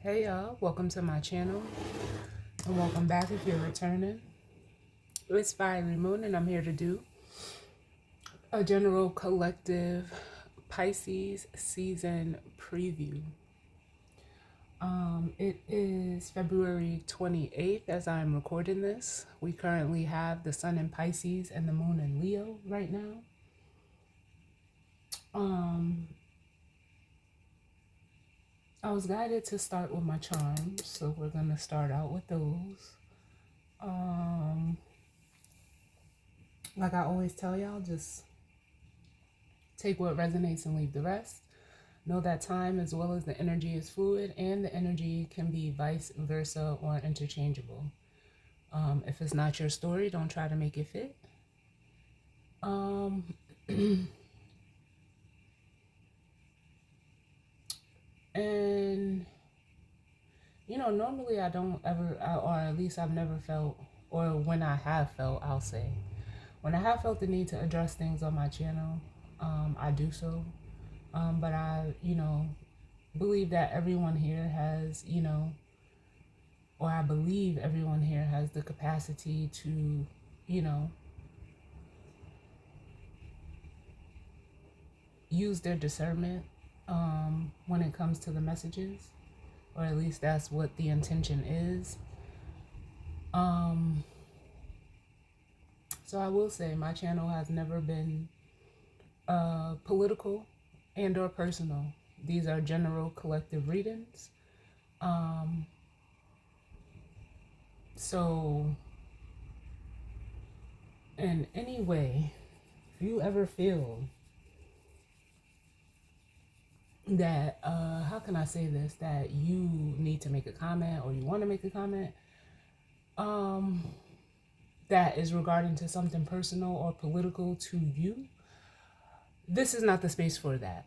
Hey y'all, welcome to my channel and welcome back if you're returning. It's Fiery Moon and I'm here to do a general collective Pisces season preview. It is February 28th as I'm recording this. We currently have the Sun in Pisces and the Moon in Leo right now. I was guided to start with my charms, so we're going to start out with those. Like I always tell y'all, just take what resonates and leave the rest. Know that time as well as the energy is fluid and the energy can be vice versa or interchangeable. If it's not your story, don't try to make it fit. And, you know, normally I don't ever, or at least I've never felt, or when I have felt, I'll say, when I have felt the need to address things on my channel, I do so. But I, believe that everyone here has, or I believe everyone here has the capacity to, use their discernment when it comes to the messages, or at least that's what the intention is. So I will say my channel has never been political and or personal. These are general collective readings. So in any way, if you ever feel that, how can I say this, that you need to make a comment or you want to make a comment, that is regarding to something personal or political to you, this is not the space for that.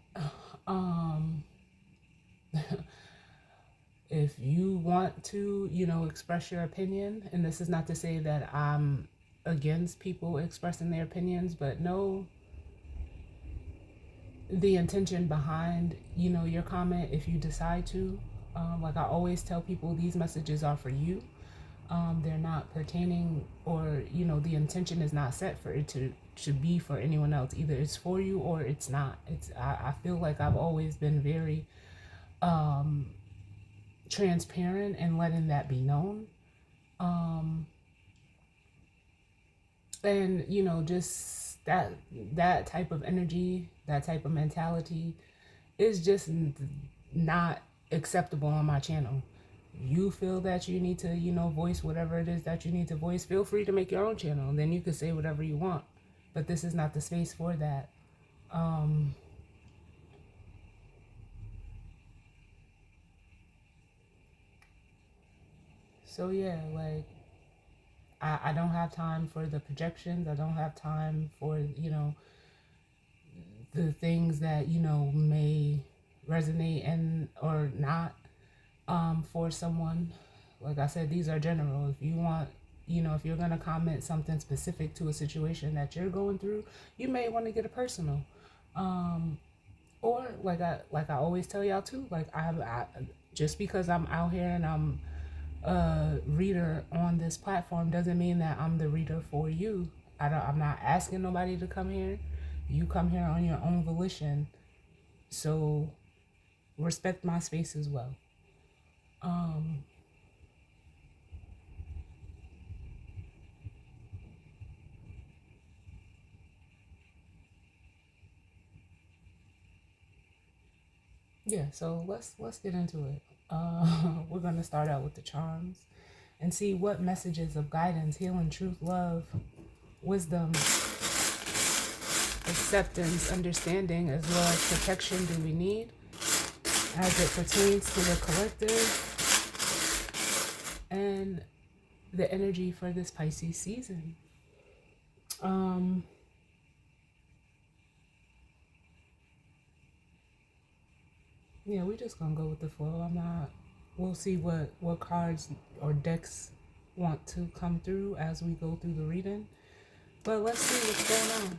If you want to, express your opinion, and this is not to say that I'm against people expressing their opinions, but know the intention behind, your comment if you decide to. Like I always tell people, these messages are for you. They're not pertaining, or, the intention is not set for it to be for anyone else. Either it's for you or it's not. I feel like I've always been very transparent and letting that be known. And, just that type of energy, that type of mentality is just not acceptable on my channel. You feel that you need to, voice whatever it is that you need to voice, feel free to make your own channel. Then you can say whatever you want. But this is not the space for that. So yeah, like, I don't have time for the projections. I don't have time for, the things that, may resonate and or not for someone. Like I said, these are general. If you want, if you're going to comment something specific to a situation that you're going through, you may want to get it personal. Or like I always tell y'all too, like I just because I'm out here and I'm a reader on this platform doesn't mean that I'm the reader for you. I'm not asking nobody to come here. You come here on your own volition. So respect my space as well. Yeah, so let's get into it. We're gonna start out with the charms and see what messages of guidance, healing, truth, love, wisdom, acceptance, understanding, as well as protection do we need as it pertains to the collective and the energy for this Pisces season. Yeah, we're just gonna go with the flow. We'll see what cards or decks want to come through as we go through the reading. But let's see what's going on.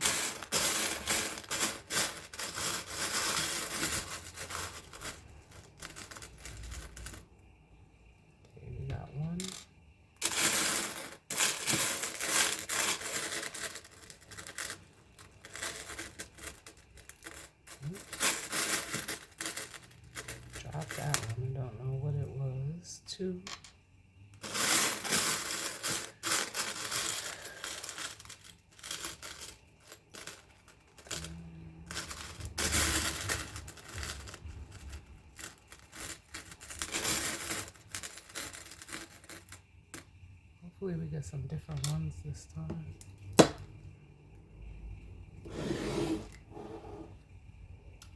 don't know what it was. 2. Hopefully we get some different ones this time.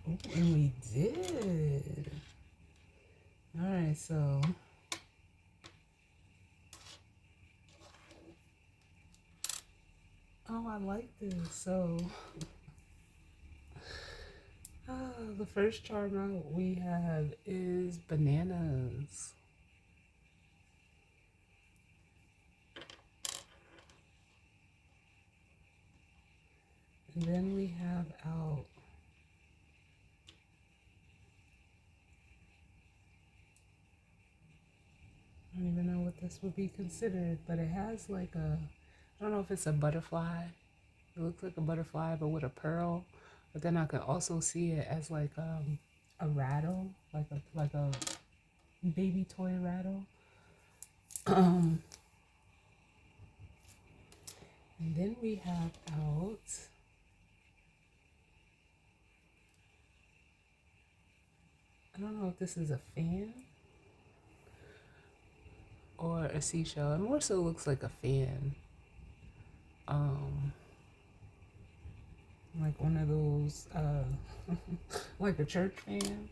Ooh, and we did. All right, so oh, I like this. So the first charm out we have is bananas. And then we have out I don't even know what this would be considered, but it has like a, I don't know if it's a butterfly. It looks like a butterfly, but with a pearl. But then I could also see it as like a rattle, like a baby toy rattle. And then we have out I don't know if this is a fan or a seashell. It more so looks like a fan. Like one of those like a church fan.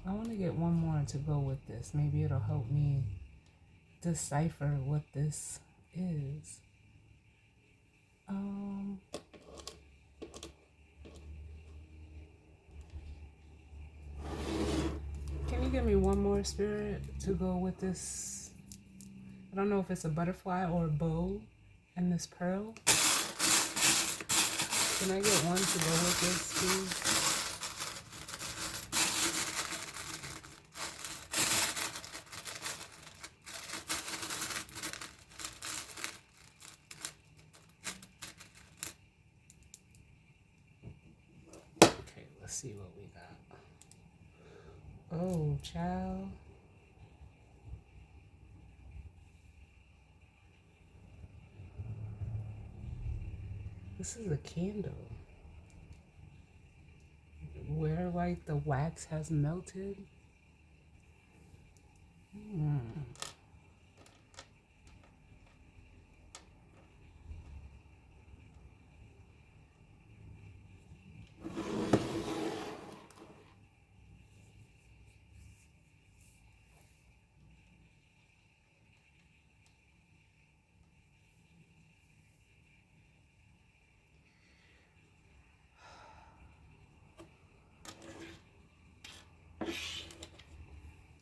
I want to get one more to go with this. Maybe it'll help me decipher what this is. Can you give me one more, Spirit, to go with this? I don't know if it's a butterfly or a bow and this pearl. Can I get one to go with this, please? Okay, let's see what we got. Oh, child. This is a candle where like the wax has melted.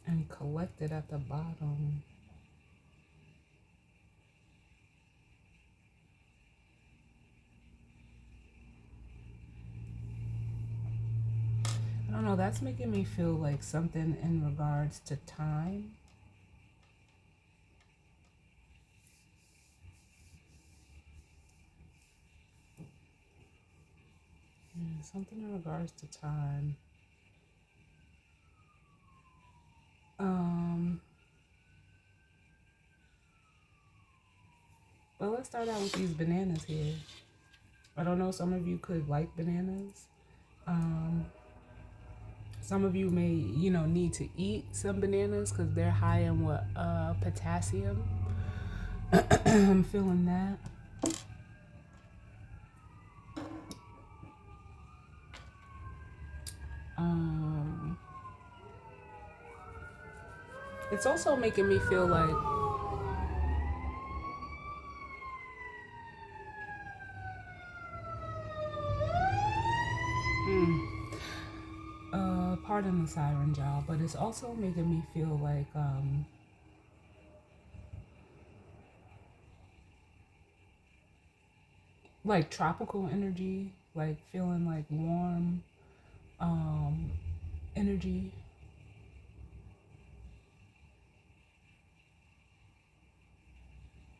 And collected at the bottom. I don't know, that's making me feel like something in regards to time. Yeah, something in regards to time. But let's start out with these bananas here. I don't know, some of you could like bananas. Some of you may, need to eat some bananas because they're high in what potassium. I'm feeling that. It's also making me feel like pardon the siren, y'all, but it's also making me feel like tropical energy, like feeling like warm energy.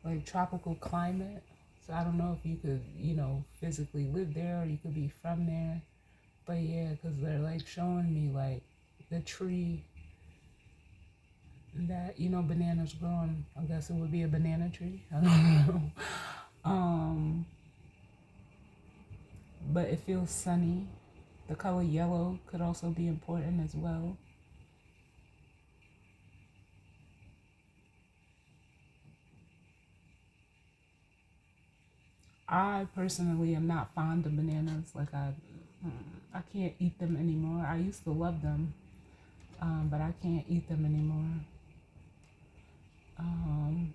Like tropical climate. So I don't know if you could, physically live there or you could be from there. But yeah, because they're like showing me like the tree that, bananas grow on. I guess it would be a banana tree. I don't know. Um, but it feels sunny. The color yellow could also be important as well. I personally am not fond of bananas. I can't eat them anymore. I used to love them, but I can't eat them anymore. Um,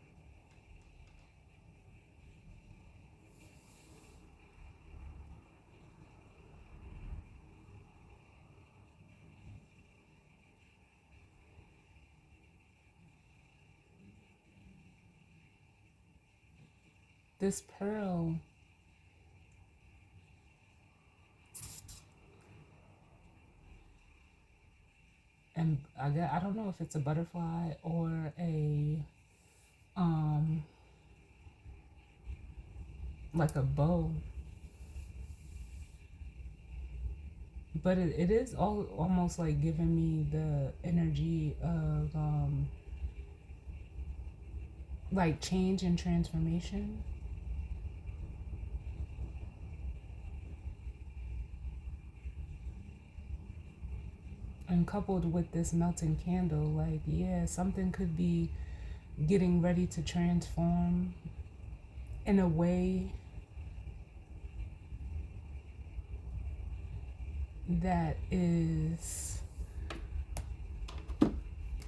this pearl, and I don't know if it's a butterfly or a um like a bow, but it is all almost like giving me the energy of like change and transformation. And coupled with this melting candle, like, yeah, something could be getting ready to transform in a way that is,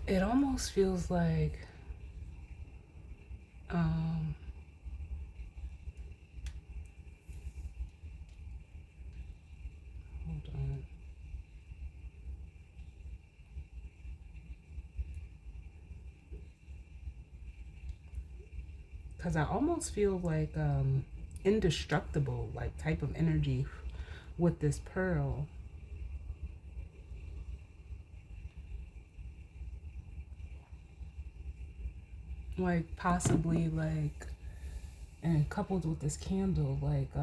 it almost feels like, um, hold on. Because I almost feel like indestructible, like type of energy with this pearl. Like possibly like, and coupled with this candle, like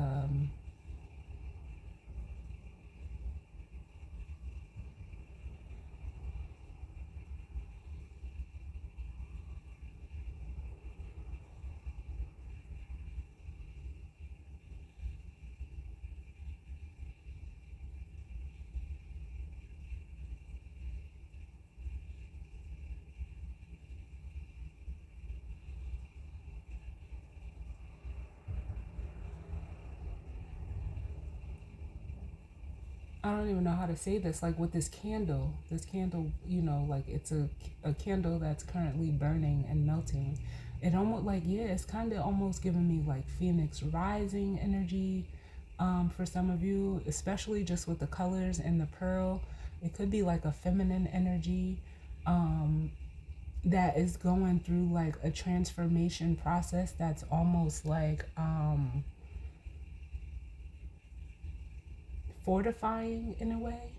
I don't even know how to say this. Like with this candle, like it's a candle that's currently burning and melting. It almost like, yeah, it's kind of almost giving me like Phoenix rising energy, for some of you, especially just with the colors and the pearl. It could be like a feminine energy, um, that is going through like a transformation process that's almost like fortifying in a way.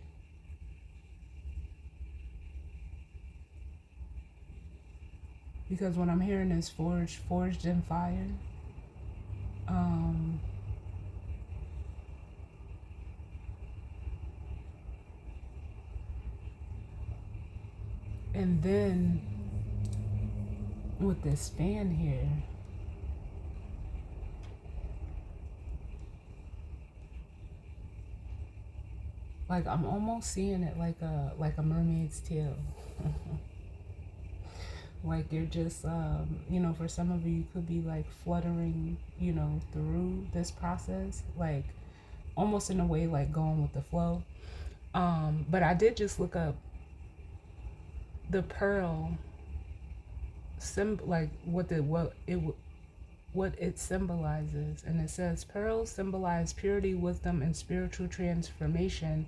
Because what I'm hearing is forged in fire. Um, and then with this fan here, like I'm almost seeing it like a mermaid's tail. Like you're just for some of you, you could be like fluttering, through this process, like almost in a way like going with the flow. But I did just look up the pearl like what it symbolizes, and it says pearls symbolize purity, wisdom, and spiritual transformation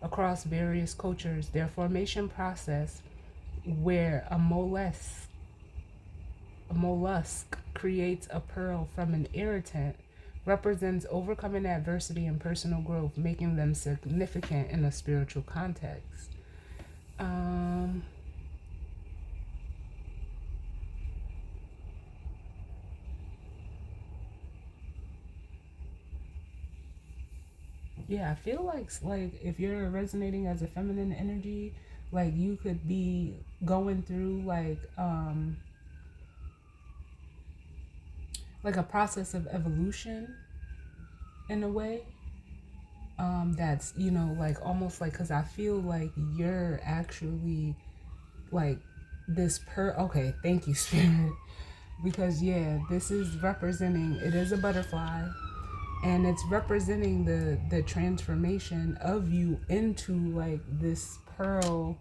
across various cultures. Their formation process, where a mollusk creates a pearl from an irritant, represents overcoming adversity and personal growth, making them significant in a spiritual context. Um, Yeah, I feel like if you're resonating as a feminine energy, like you could be going through like a process of evolution in a way. That's, like almost like, because I feel like you're actually like this okay, thank you, spirit. Because yeah, this is representing, it is a butterfly, and it's representing the transformation of you into like this pearl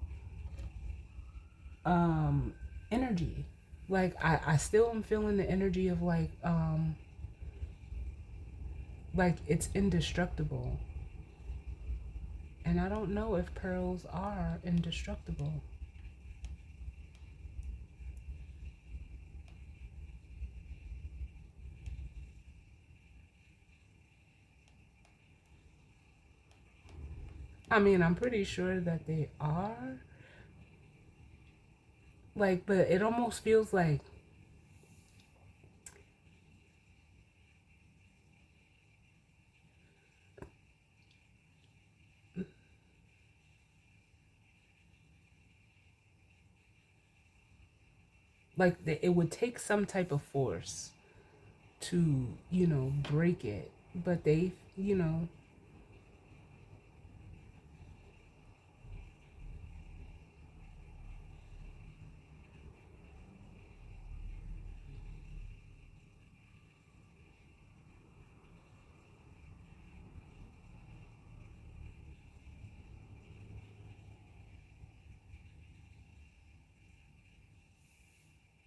energy. Like I still am feeling the energy of like it's indestructible. And I don't know if pearls are indestructible. I mean, I'm pretty sure that they are. Like, but it almost feels like it would take some type of force to, break it. But they,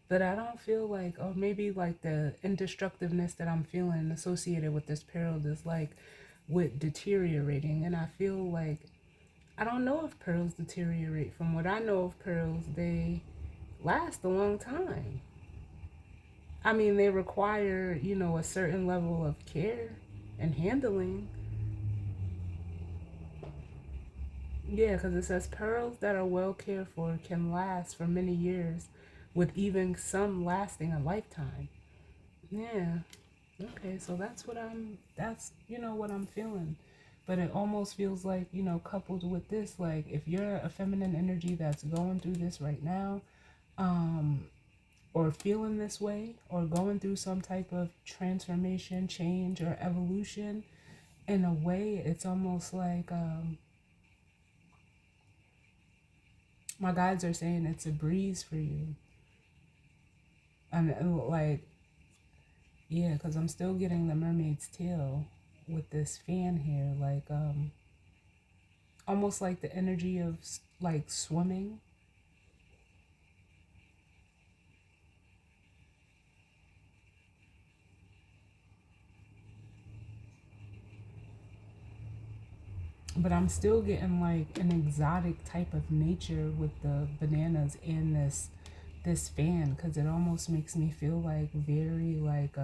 but I don't feel like, or maybe like the indestructiveness that I'm feeling associated with this peril is like with deteriorating. And I feel like, I don't know if pearls deteriorate. From what I know of pearls, they last a long time. I mean, they require, a certain level of care and handling. Yeah, because it says pearls that are well cared for can last for many years, with even some lasting a lifetime. Yeah. Okay, so that's what I'm feeling. But it almost feels like, coupled with this, like if you're a feminine energy that's going through this right now, um, or feeling this way, or going through some type of transformation, change, or evolution, in a way, it's almost like my guides are saying it's a breeze for you. And like, yeah, because I'm still getting the mermaid's tail with this fan here, like almost like the energy of like swimming. But I'm still getting like an exotic type of nature with the bananas and this fan, because it almost makes me feel like very like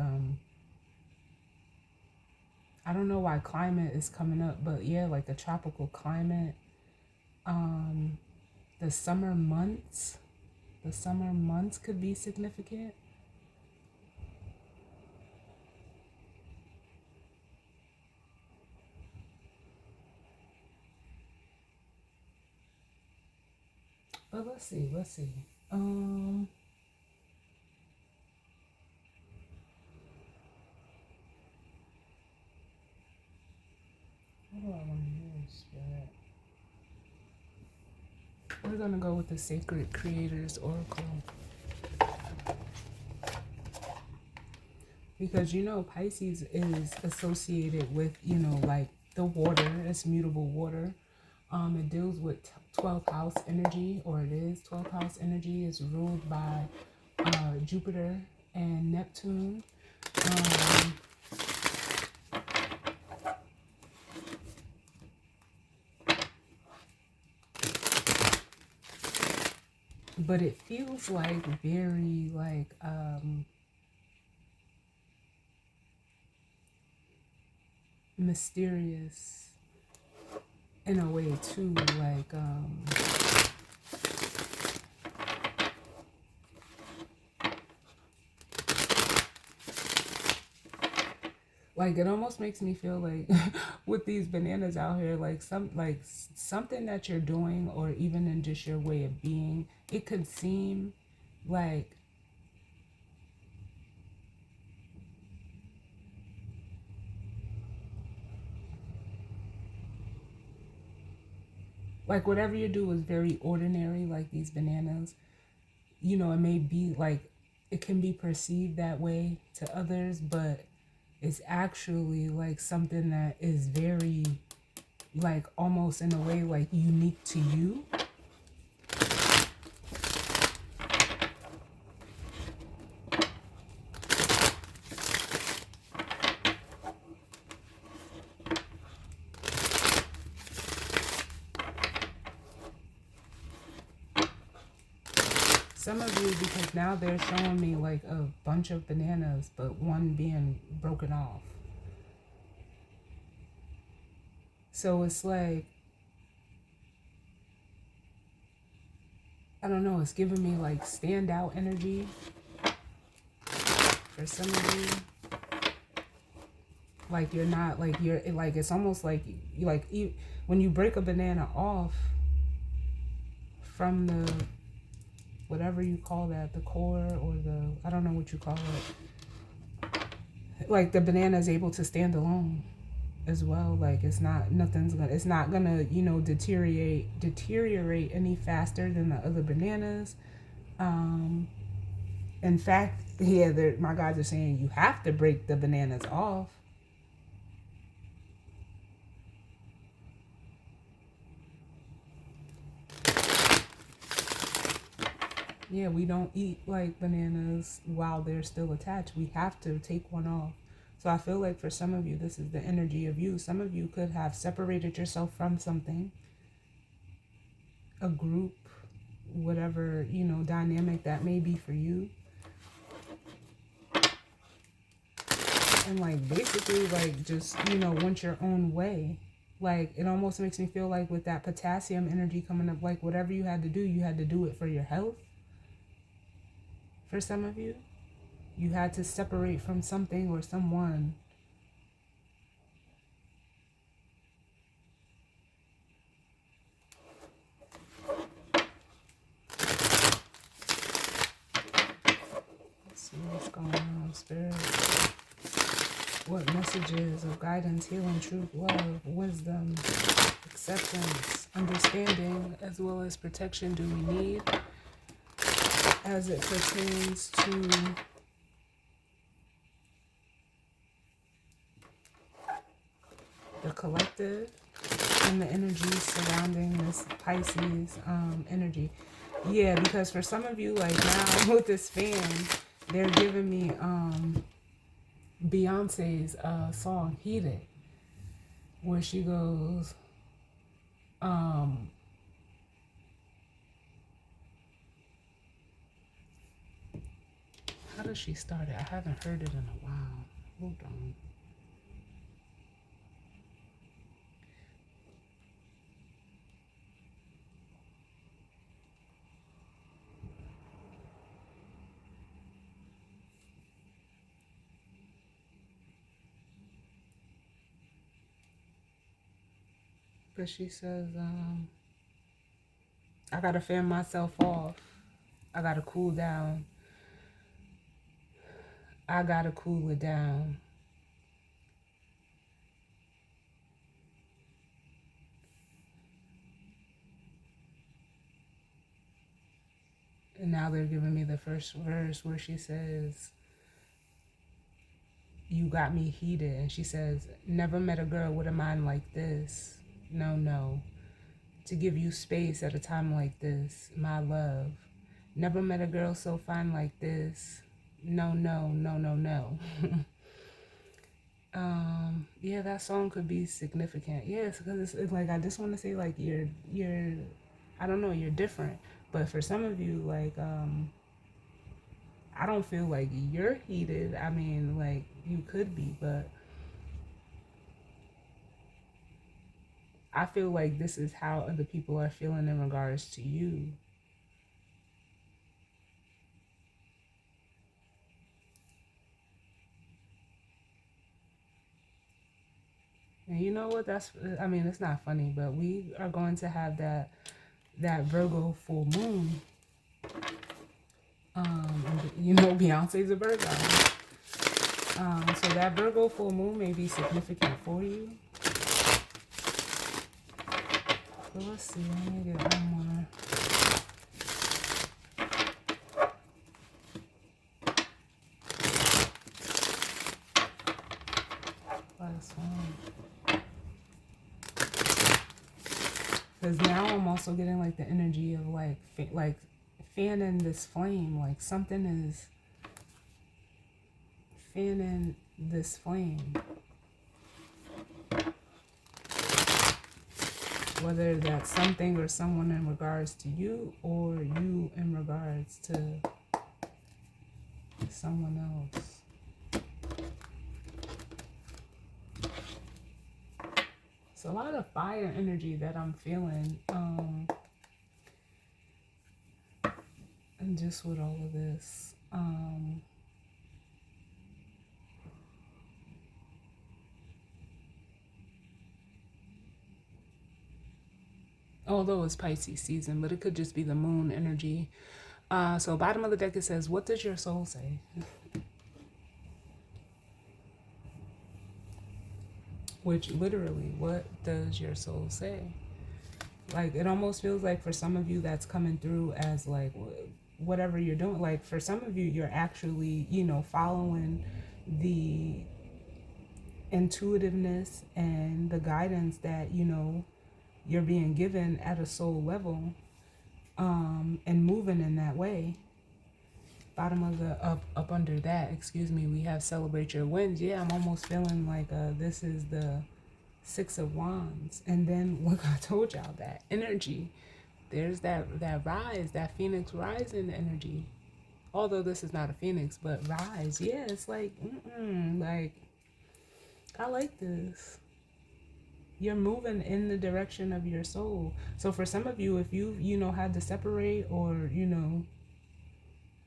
I don't know why climate is coming up, but yeah, like a tropical climate. um the summer months the summer months could be significant. But let's see. um what do I want to use, Spirit? We're gonna go with the Sacred Creators Oracle, because Pisces is associated with like the water. It's mutable water. It deals with 12th house energy, or it is 12th house energy. Is ruled by Jupiter and Neptune. um, but it feels like very like mysterious in a way too, like Like it almost makes me feel like with these bananas out here, like something that you're doing, or even in just your way of being, it could seem like whatever you do is very ordinary, like these bananas. It may be like it can be perceived that way to others, but it's actually like something that is very, like, almost in a way like unique to you. Some of you, because now they're showing me like a bunch of bananas, but one being broken off. So it's like, I don't know, it's giving me like standout energy for some of you. Like you're not, like you're, like it's almost like you, like when you break a banana off from the, whatever you call that, the core or the, I don't know what you call it. Like the banana is able to stand alone as well. Like it's not, it's not gonna, deteriorate any faster than the other bananas. In fact, yeah, my guys are saying you have to break the bananas off. Yeah, we don't eat like bananas while they're still attached. We have to take one off. So I feel like for some of you, this is the energy of you. Some of you could have separated yourself from something, a group, whatever, dynamic that may be for you. And like basically like just, want your own way. Like it almost makes me feel like with that potassium energy coming up, like whatever you had to do it for your health. For some of you, you had to separate from something or someone. Let's see what's going on, Spirit. What messages of guidance, healing, truth, love, wisdom, acceptance, understanding, as well as protection do we need as it pertains to the collective and the energy surrounding this Pisces energy? Yeah, because for some of you, like now with this fan, they're giving me Beyonce's song Heated, where she goes, how does she start it? I haven't heard it in a while. Hold on. But she says, I gotta fan myself off. I gotta cool down. I gotta cool it down. And now they're giving me the first verse where she says, you got me heated. And she says, never met a girl with a mind like this. No, no. To give you space at a time like this, my love. Never met a girl so fine like this. No, no, no, no, no. Yeah, that song could be significant. Yes, because it's like I just want to say like you're I don't know, you're different. But for some of you, like I don't feel like you're heated. I mean, like you could be, but I feel like this is how other people are feeling in regards to you. And you know what? I mean, it's not funny, but we are going to have that Virgo full moon. And, you know, Beyonce's a Virgo. So that Virgo full moon may be significant for you. So let's see. Let me get one more. Last one. Because now I'm also getting like the energy of like fanning this flame. Like something is fanning this flame. Whether that's something or someone in regards to you, or you in regards to someone else. It's a lot of fire energy that I'm feeling. And just with all of this. Although it's Pisces season, but it could just be the moon energy. So bottom of the deck it says, what does your soul say? Which literally, what does your soul say? Like, it almost feels like for some of you that's coming through as like whatever you're doing. Like for some of you, you're actually, you know, following the intuitiveness and the guidance that, you know, you're being given at a soul level, and moving in that way. Bottom of the up under that, excuse me, we have celebrate your wins. Yeah, I'm almost feeling like this is the Six of Wands. And then look, I told y'all that energy. There's that rise, that phoenix rising energy. Although this is not a phoenix, but rise. Yeah, it's like, like, I like this. You're moving in the direction of your soul. So for some of you, if you know, had to separate or, you know,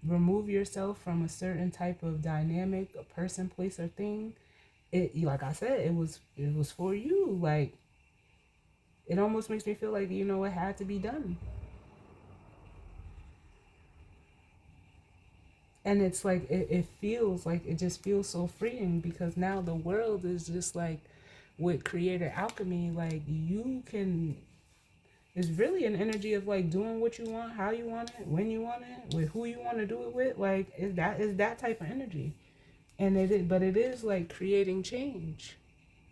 remove yourself from a certain type of dynamic, a person, place, or thing, it, like I said, it was for you. Like, it almost makes me feel like, you know, it had to be done. And it's like, it feels like, it just feels so freeing, because now the world is just like, with creator alchemy, like you can, it's really an energy of like doing what you want, how you want it, when you want it, with who you want to do it with. Like, is that type of energy. And but it is like creating change,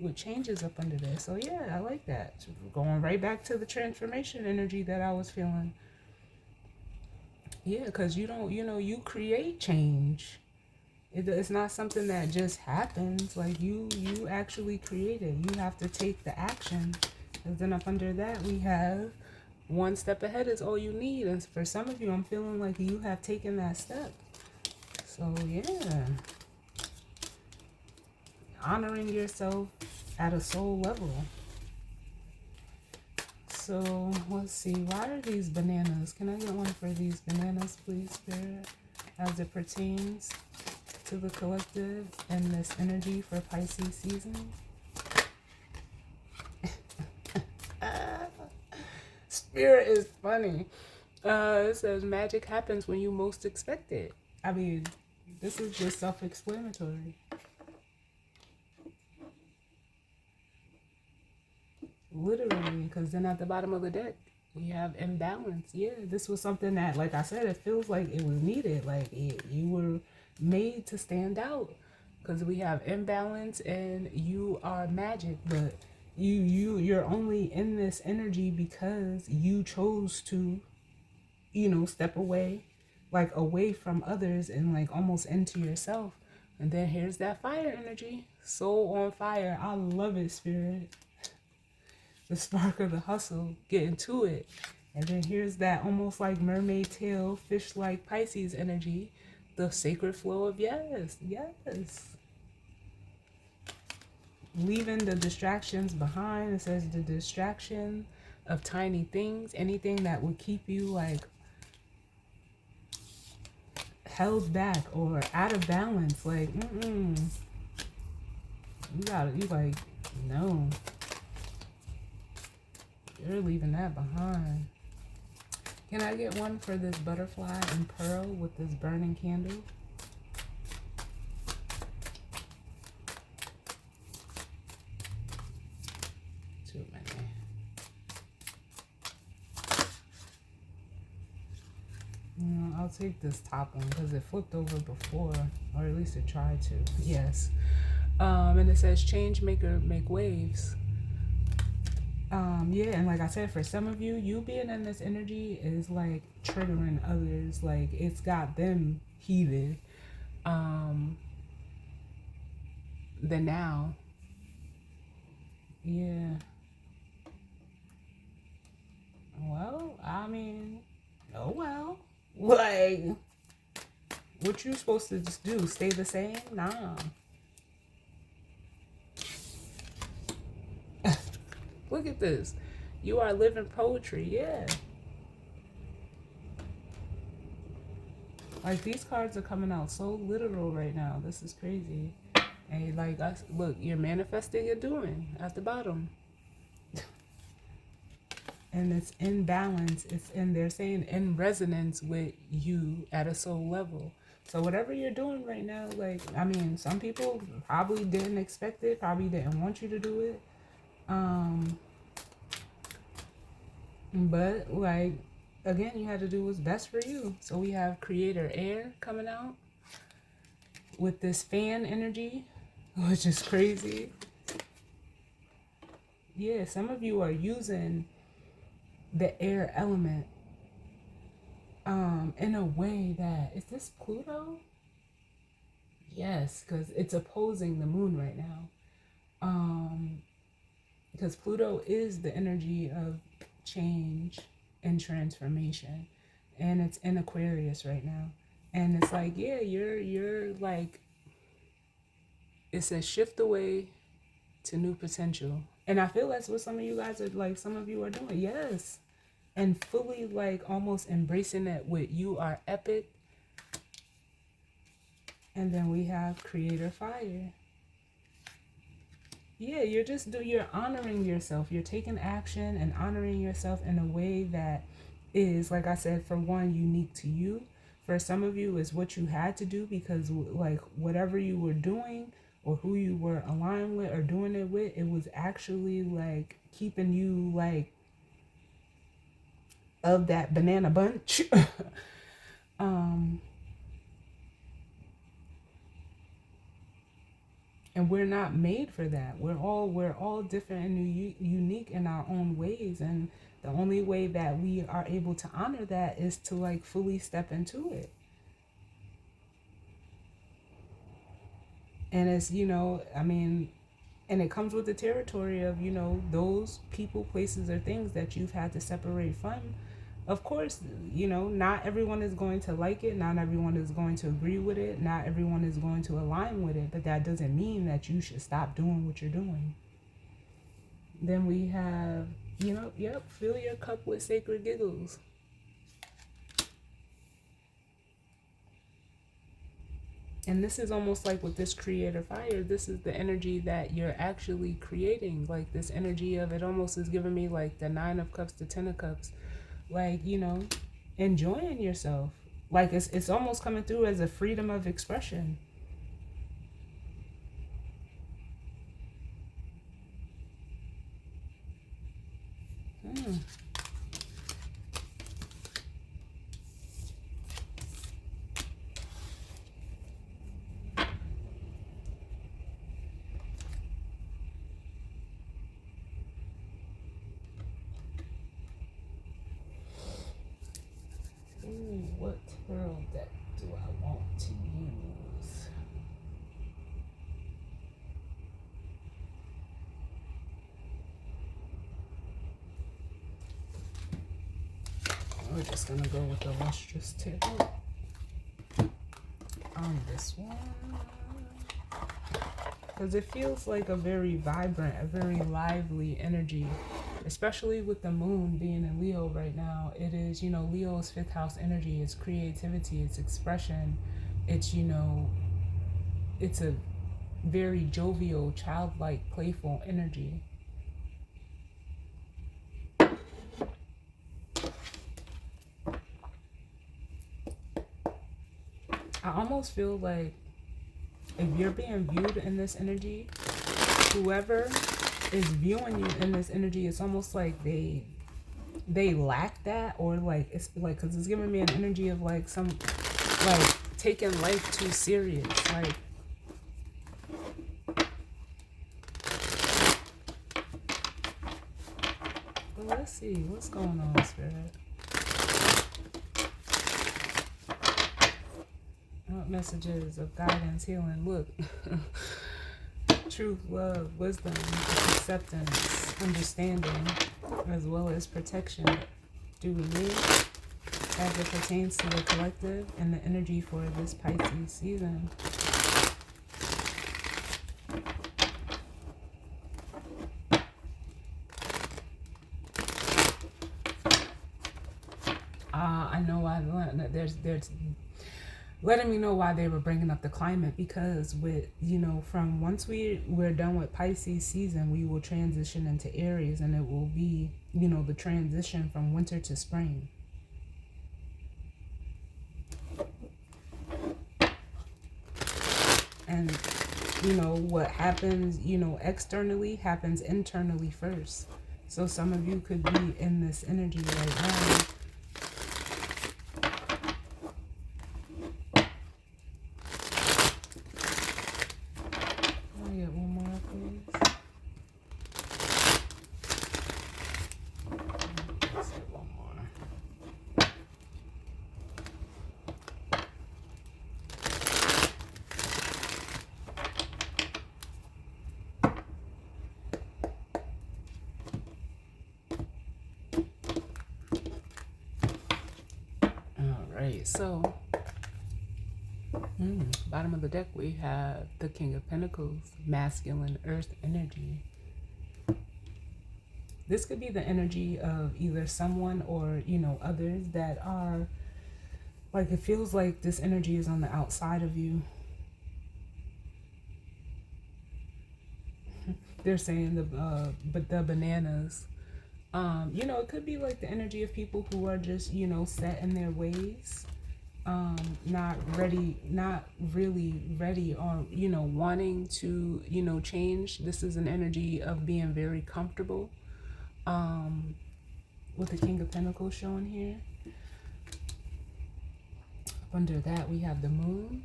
with changes up under there. So yeah, I like that. So going right back to the transformation energy that I was feeling. Yeah, because you don't, you know, you create change. It's not something that just happens. Like you actually create it. You have to take the action. And then up under that we have one step ahead is all you need. And for some of you, I'm feeling like you have taken that step. So yeah, honoring yourself at a soul level. So let's see, why are these bananas? Can I get one for these bananas, please, Spirit, as it pertains to the collective and this energy for Pisces season? Spirit is funny. It says magic happens when you most expect it. I mean, this is just self-explanatory. Literally, because then at the bottom of the deck, we have imbalance. Yeah, this was something that, like I said, it feels like it was needed. Like you were made to stand out, because we have imbalance and you are magic, but you're only in this energy because you chose to, you know, step away, like away from others and like almost into yourself. And then here's that fire energy, soul on fire. I love it, Spirit. The spark of the hustle, getting to it. And then here's that almost like mermaid tail, fish-like Pisces energy, the sacred flow of yes. Leaving the distractions behind. It says the distraction of tiny things, anything that would keep you like held back or out of balance. Like, you like No, you're leaving that behind. Can I get one for this butterfly and pearl with this burning candle? Too many. I'll take this top one because it flipped over before, or at least it tried to. Yes. And it says change maker make waves. Yeah, and like I said, for some of you, you being in this energy is like triggering others. Like it's got them heated. The now. Yeah. Well, I mean, oh well. Like, what you supposed to just do? Stay the same? Nah. Look at this. You are living poetry, yeah. Like these cards are coming out so literal right now. This is crazy. And like us, look, you're manifesting your doing at the bottom. And it's in balance. It's in, they're saying, in resonance with you at a soul level. So whatever you're doing right now, like, I mean, some people probably didn't expect it, probably didn't want you to do it. But like, again, you had to do what's best for you. So we have creator air coming out with this fan energy, which is crazy. Yeah, some of you are using the air element in a way that, is this Pluto? Yes, because it's opposing the moon right now. Because Pluto is the energy of change and transformation, and it's in Aquarius right now. And it's like, yeah, you're like, it says shift away to new potential. And I feel that's what some of you guys are like, some of you are doing. Yes. And fully like almost embracing it with you are epic. And then we have creator fire. Yeah, you're honoring yourself. You're taking action and honoring yourself in a way that is, like I said, for one, unique to you. For some of you, is what you had to do because like whatever you were doing or who you were aligned with or doing it with, it was actually like keeping you like of that banana bunch. And we're not made for that. We're all different and unique in our own ways, and the only way that we are able to honor that is to like fully step into it. And it's, I mean, and it comes with the territory of, those people, places, or things that you've had to separate from. Of course, not everyone is going to like it. Not everyone is going to agree with it. Not everyone is going to align with it. But that doesn't mean that you should stop doing what you're doing. Then we have, fill your cup with sacred giggles. And this is almost like with this creator fire, this is the energy that you're actually creating. Like this energy of it almost is giving me like the 9 of cups, the 10 of cups. Like, enjoying yourself. Like it's almost coming through as a freedom of expression. What tarot deck do I want to use? We're just gonna go with the lustrous tarot on this one, because it feels like a very vibrant, a very lively energy, especially with the moon being in Leo right now. It is, Leo's 5th house energy. It's creativity, it's expression, it's, it's a very jovial, childlike, playful energy. I almost feel like if you're being viewed in this energy, whoever is viewing you in this energy, it's almost like they lack that, or like it's like, because it's giving me an energy of like some, like, taking life too serious, like, well, let's see what's going on, spirit. What messages of guidance, healing? Look. Truth, love, wisdom, acceptance, understanding, as well as protection. Do we need as it pertains to the collective and the energy for this Pisces season? I know why there's letting me know why they were bringing up the climate, because with, from once we're done with Pisces season, we will transition into Aries, and it will be, the transition from winter to spring. And what happens, externally happens internally first. So some of you could be in this energy right now. Can I get one more, please? Let's get one more. All right, so bottom of the deck, we have the King of Pentacles, masculine earth energy. This could be the energy of either someone or, others that are, like, it feels like this energy is on the outside of you. They're saying the bananas. It could be like the energy of people who are just, set in their ways. Not really ready, or wanting to change. This is an energy of being very comfortable, with the King of Pentacles shown here. Under that, we have the Moon,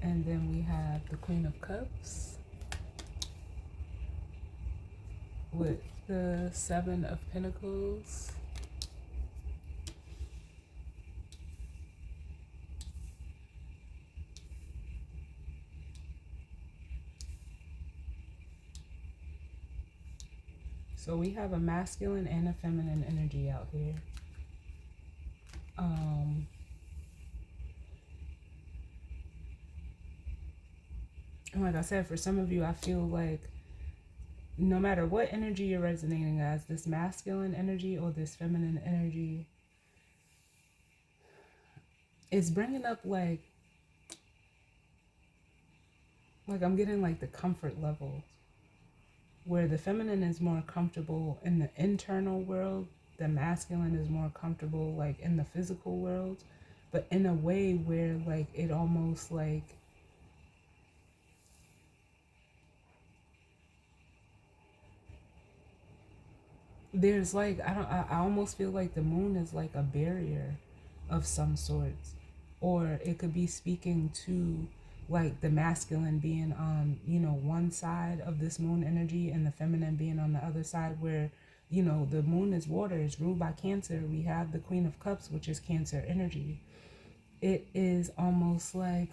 and then we have the Queen of Cups with the Seven of Pentacles. So we have a masculine and a feminine energy out here. And like I said, for some of you, I feel like no matter what energy you're resonating as, this masculine energy or this feminine energy, it's bringing up like I'm getting like the comfort level, where the feminine is more comfortable in the internal world, the masculine is more comfortable like in the physical world, but in a way where like it almost like there's like I almost feel like the moon is like a barrier of some sorts, or it could be speaking to like the masculine being on one side of this moon energy and the feminine being on the other side, where the moon is water, is ruled by Cancer. We have the Queen of Cups, which is Cancer energy. It is almost like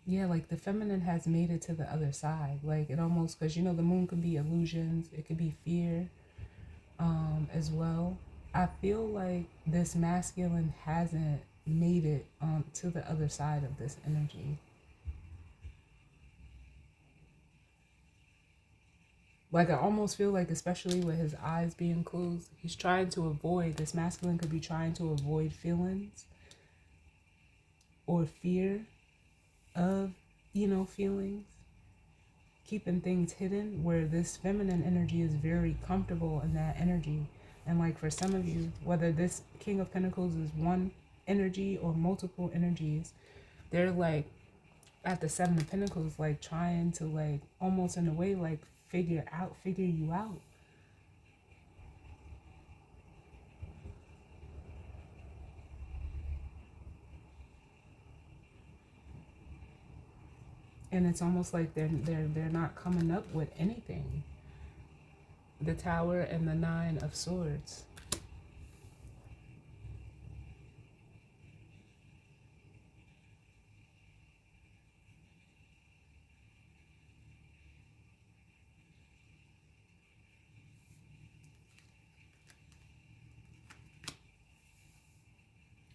yeah, like the feminine has made it to the other side. Like it almost, because the moon could be illusions, it could be fear, as well. I feel like this masculine hasn't made it to the other side of this energy. Like, I almost feel like, especially with his eyes being closed, he's trying to avoid, this masculine could be trying to avoid feelings or fear of, feelings, keeping things hidden, where this feminine energy is very comfortable in that energy. And like for some of you, whether this King of Pentacles is one energy or multiple energies, they're like at the Seven of Pentacles, like trying to, like, almost in a way, like figure you out. And it's almost like they're not coming up with anything. The Tower and the Nine of Swords.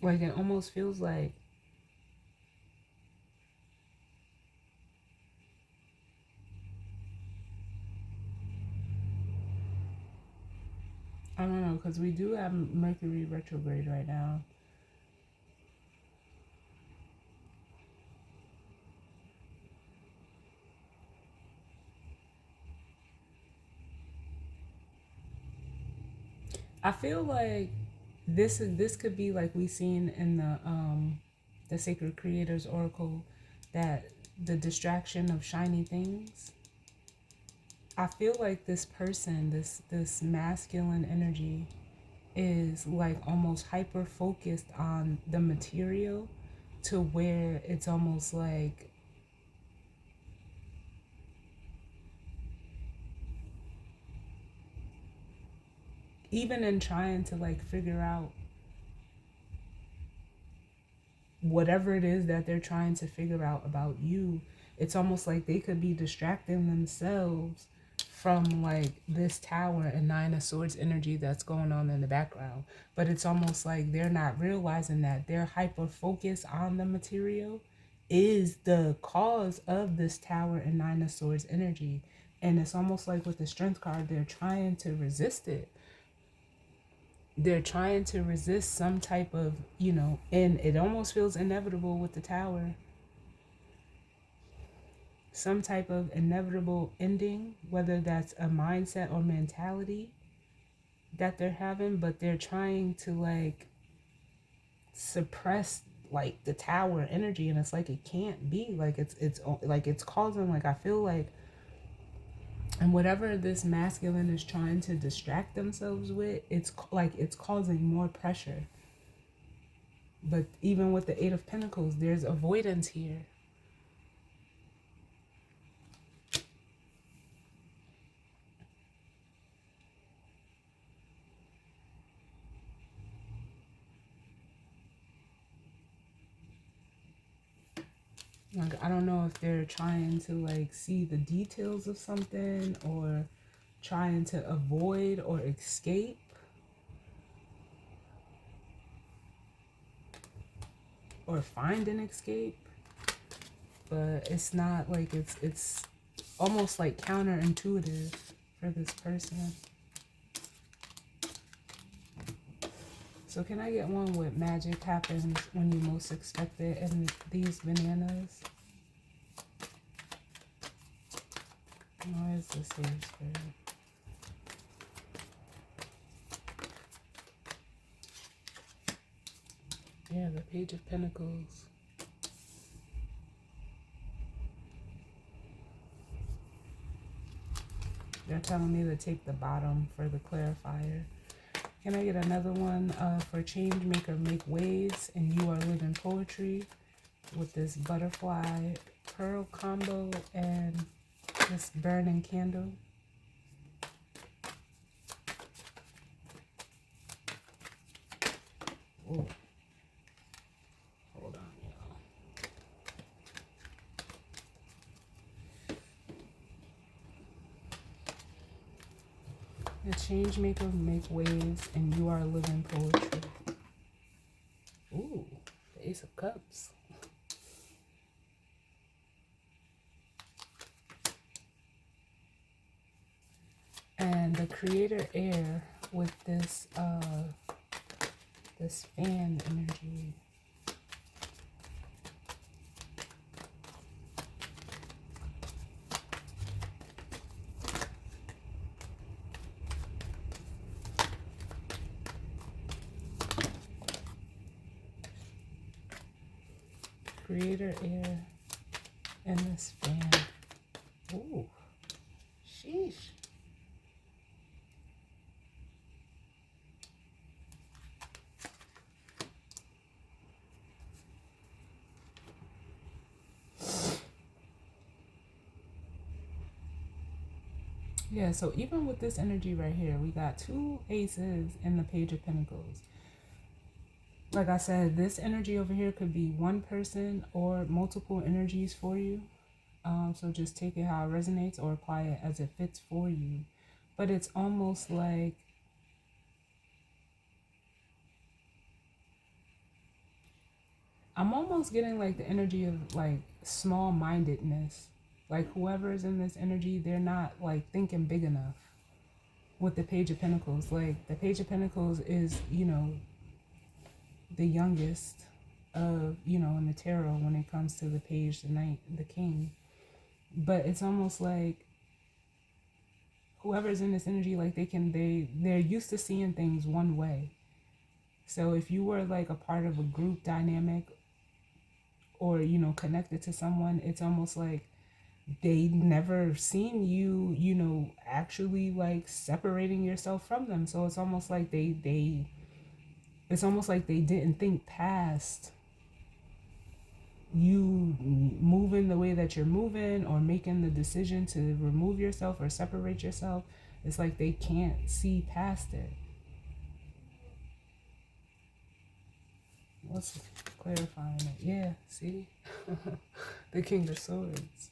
Like, it almost feels like, I don't know, because we do have Mercury retrograde right now. I feel like this could be like we seen in the Sacred Creators Oracle, that the distraction of shiny things. I feel like this person, this masculine energy, is like almost hyper focused on the material, to where it's almost like, even in trying to like figure out whatever it is that they're trying to figure out about you, it's almost like they could be distracting themselves from like this Tower and Nine of Swords energy that's going on in the background. But it's almost like they're not realizing that their hyper focus on the material is the cause of this Tower and Nine of Swords energy. And it's almost like with the Strength card, they're trying to resist it. They're trying to resist some type of, and it almost feels inevitable with the Tower, some type of inevitable ending, whether that's a mindset or mentality that they're having, but they're trying to like suppress like the Tower energy. And it's like, it can't be like, it's like, it's causing, like, I feel like, and whatever this masculine is trying to distract themselves with, it's like it's causing more pressure. But even with the Eight of Pentacles, there's avoidance here. Like, I don't know if they're trying to like see the details of something, or trying to avoid or escape, or find an escape. But it's not like, it's almost like counterintuitive for this person. So can I get one with magic happens when you most expect it in these bananas? Why is this here, Spirit? Yeah, the Page of Pentacles. They're telling me to take the bottom for the clarifier. Can I get another one for Change Maker Make Waves and You Are Living Poetry, with this butterfly pearl combo and this burning candle? Ooh. Hold on, y'all. The Change Maker Make Waves and You Are Living Poetry. Ooh, the Ace of Cups. creator air with this fan energy. Creator air and this fan. Ooh, sheesh. Yeah, so even with this energy right here, we got 2 aces and the Page of Pentacles. Like I said, this energy over here could be one person or multiple energies for you. So just take it how it resonates or apply it as it fits for you. But it's almost like I'm almost getting like the energy of like small-mindedness. Like whoever is in this energy, they're not like thinking big enough. With the Page of Pentacles, like the Page of Pentacles is, you know, the youngest of, you know, in the tarot when it comes to the page, the knight, the king. But it's almost like whoever's in this energy, like they're used to seeing things one way. So if you were like a part of a group dynamic or, you know, connected to someone, it's almost like they never seen you, you know, actually like separating yourself from them. So it's almost like it's almost like they didn't think past you moving the way that you're moving or making the decision to remove yourself or separate yourself. It's like they can't see past it. What's clarifying it? Yeah, see? The King of Swords.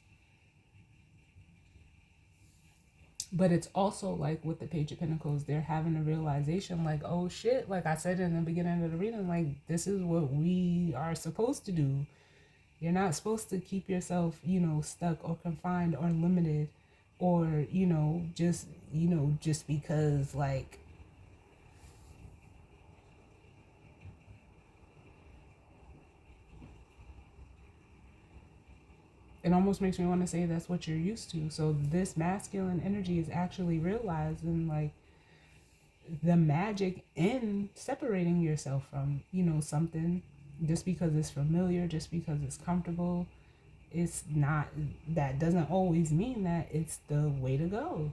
But it's also like with the Page of Pentacles, they're having a realization like, oh shit, like I said in the beginning of the reading, like this is what we are supposed to do. You're not supposed to keep yourself, you know, stuck or confined or limited or, you know, just because like it almost makes me want to say that's what you're used to. So this masculine energy is actually realizing like the magic in separating yourself from, you know, something just because it's familiar, just because it's comfortable. It's not, that doesn't always mean that it's the way to go.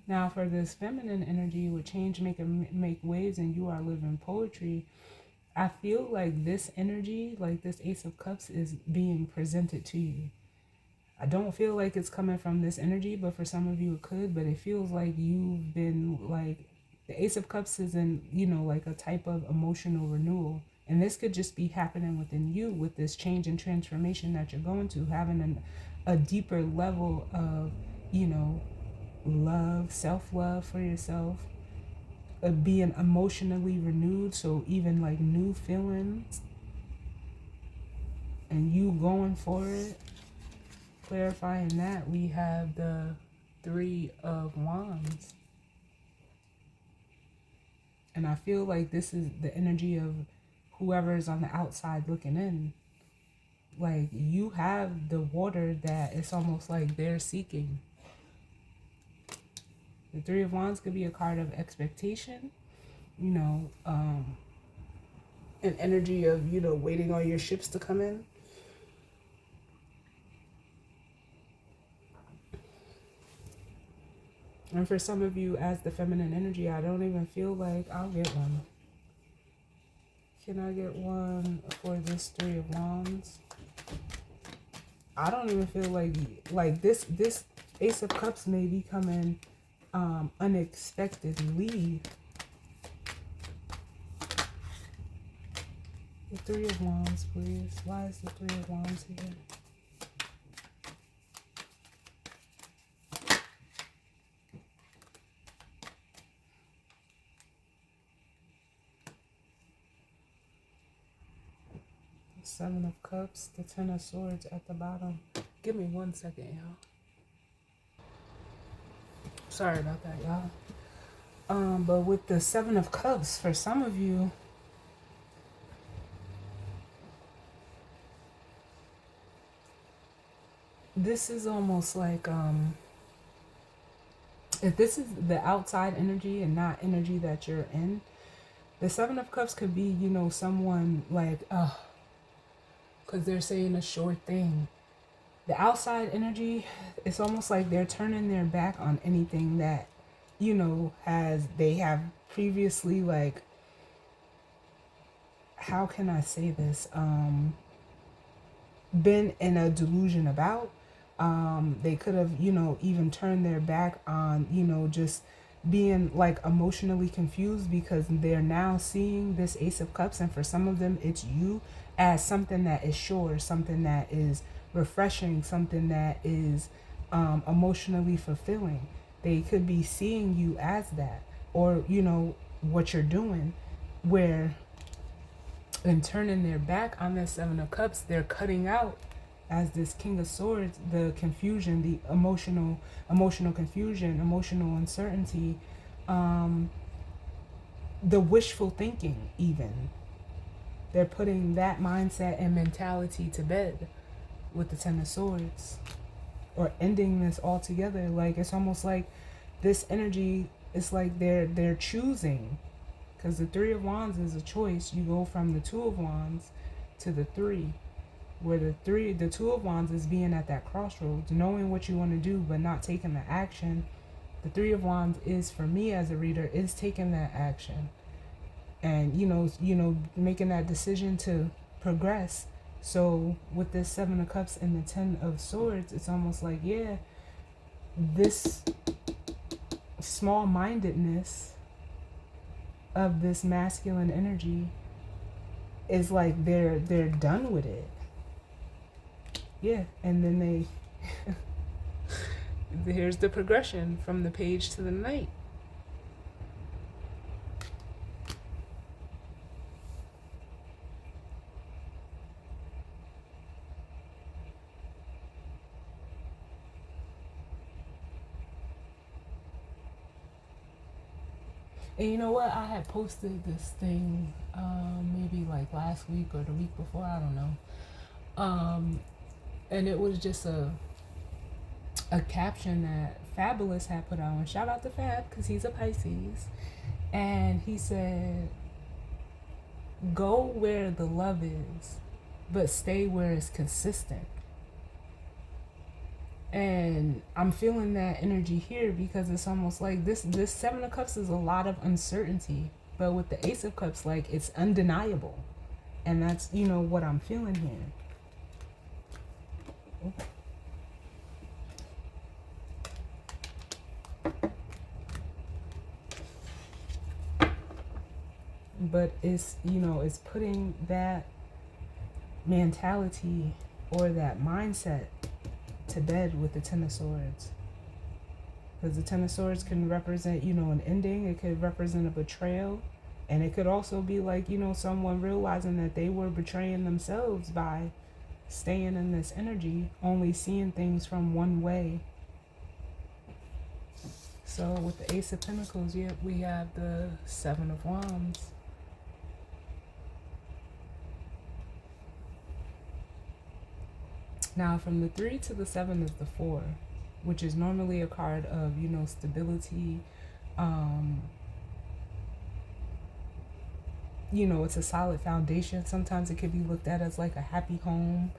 Now for this feminine energy with change make waves and you are living poetry, I feel like this energy, like this Ace of Cups, is being presented to you. I don't feel like it's coming from this energy, but for some of you it could. But it feels like you've been like, the Ace of Cups is in, you know, like a type of emotional renewal. And this could just be happening within you with this change and transformation that you're going to, having a deeper level of, you know, love, self-love for yourself, being emotionally renewed. So even like new feelings and you going for it. Clarifying that, we have the Three of Wands. And I feel like this is the energy of whoever is on the outside looking in. Like you have the water that it's almost like they're seeking. The Three of Wands could be a card of expectation, you know, an energy of, you know, waiting on your ships to come in. And for some of you, as the feminine energy, I don't even feel like I'll get one. Can I get one for this Three of Wands? I don't even feel like this Ace of Cups may be coming unexpectedly. The Three of Wands, please. Why is the Three of Wands here? Seven of Cups, the Ten of Swords at the bottom. Give me 1 second, y'all. Sorry about that, y'all. But with the Seven of Cups, for some of you, this is almost like if this is the outside energy and not energy that you're in, the Seven of Cups could be, you know, someone like, because they're saying a short thing. The outside energy, it's almost like they're turning their back on anything that, you know, they have previously, like, how can I say this? Been in a delusion about. They could have, you know, even turned their back on, you know, just being like emotionally confused because they're now seeing this Ace of Cups, and for some of them it's you as something that is sure, something that is refreshing, something that is emotionally fulfilling. They could be seeing you as that, or, you know, what you're doing, where in turning their back on that Seven of Cups, they're cutting out, as this King of Swords, the confusion, the emotional confusion, emotional uncertainty, the wishful thinking even. They're putting that mindset and mentality to bed with the Ten of Swords, or ending this altogether. Like, it's almost like this energy, it's like they're choosing, because the Three of Wands is a choice. You go from the Two of Wands to the Three, where the Two of Wands is being at that crossroads, knowing what you want to do but not taking the action. The Three of Wands is, for me as a reader, is taking that action, and you know making that decision to progress. So with this Seven of Cups and the Ten of Swords, it's almost like, yeah, this small-mindedness of this masculine energy is like they're done with it. Yeah, and then they here's the progression from the Page to the Knight. And you know what? I had posted this thing maybe like last week or the week before, I don't know. And it was just a caption that Fabulous had put on. Shout out to Fab, because he's a Pisces. And he said, go where the love is, but stay where it's consistent. And I'm feeling that energy here, because it's almost like this Seven of Cups is a lot of uncertainty, but with the Ace of Cups, like, it's undeniable. And that's, you know, what I'm feeling here. But it's, you know, it's putting that mentality or that mindset to bed with the Ten of Swords. Because the Ten of Swords can represent, you know, an ending. It could represent a betrayal. And it could also be like, you know, someone realizing that they were betraying themselves by staying in this energy, only seeing things from one way. So with the Ace of Pentacles, yeah, we have the Seven of Wands. Now, from the 3 to the 7 is the 4, which is normally a card of, you know, stability. You know, it's a solid foundation. Sometimes it could be looked at as like a happy home.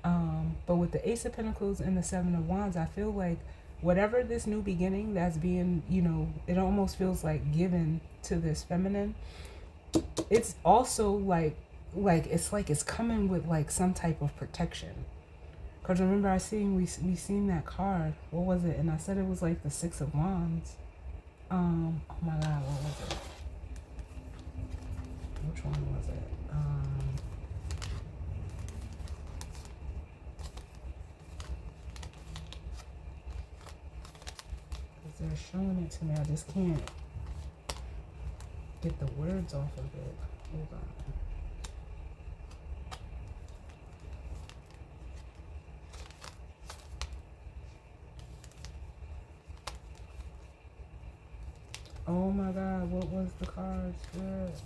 But with the Ace of Pentacles and the Seven of Wands, I feel like whatever this new beginning that's being, you know, it almost feels like given to this feminine. It's also like it's coming with like some type of protection. Because remember, we seen that card. What was it? And I said it was like the Six of Wands. Oh my God, what was it? Which one was it? Because they're showing it to me. I just can't get the words off of it. Hold on. Oh my God, what was the card? Spirit?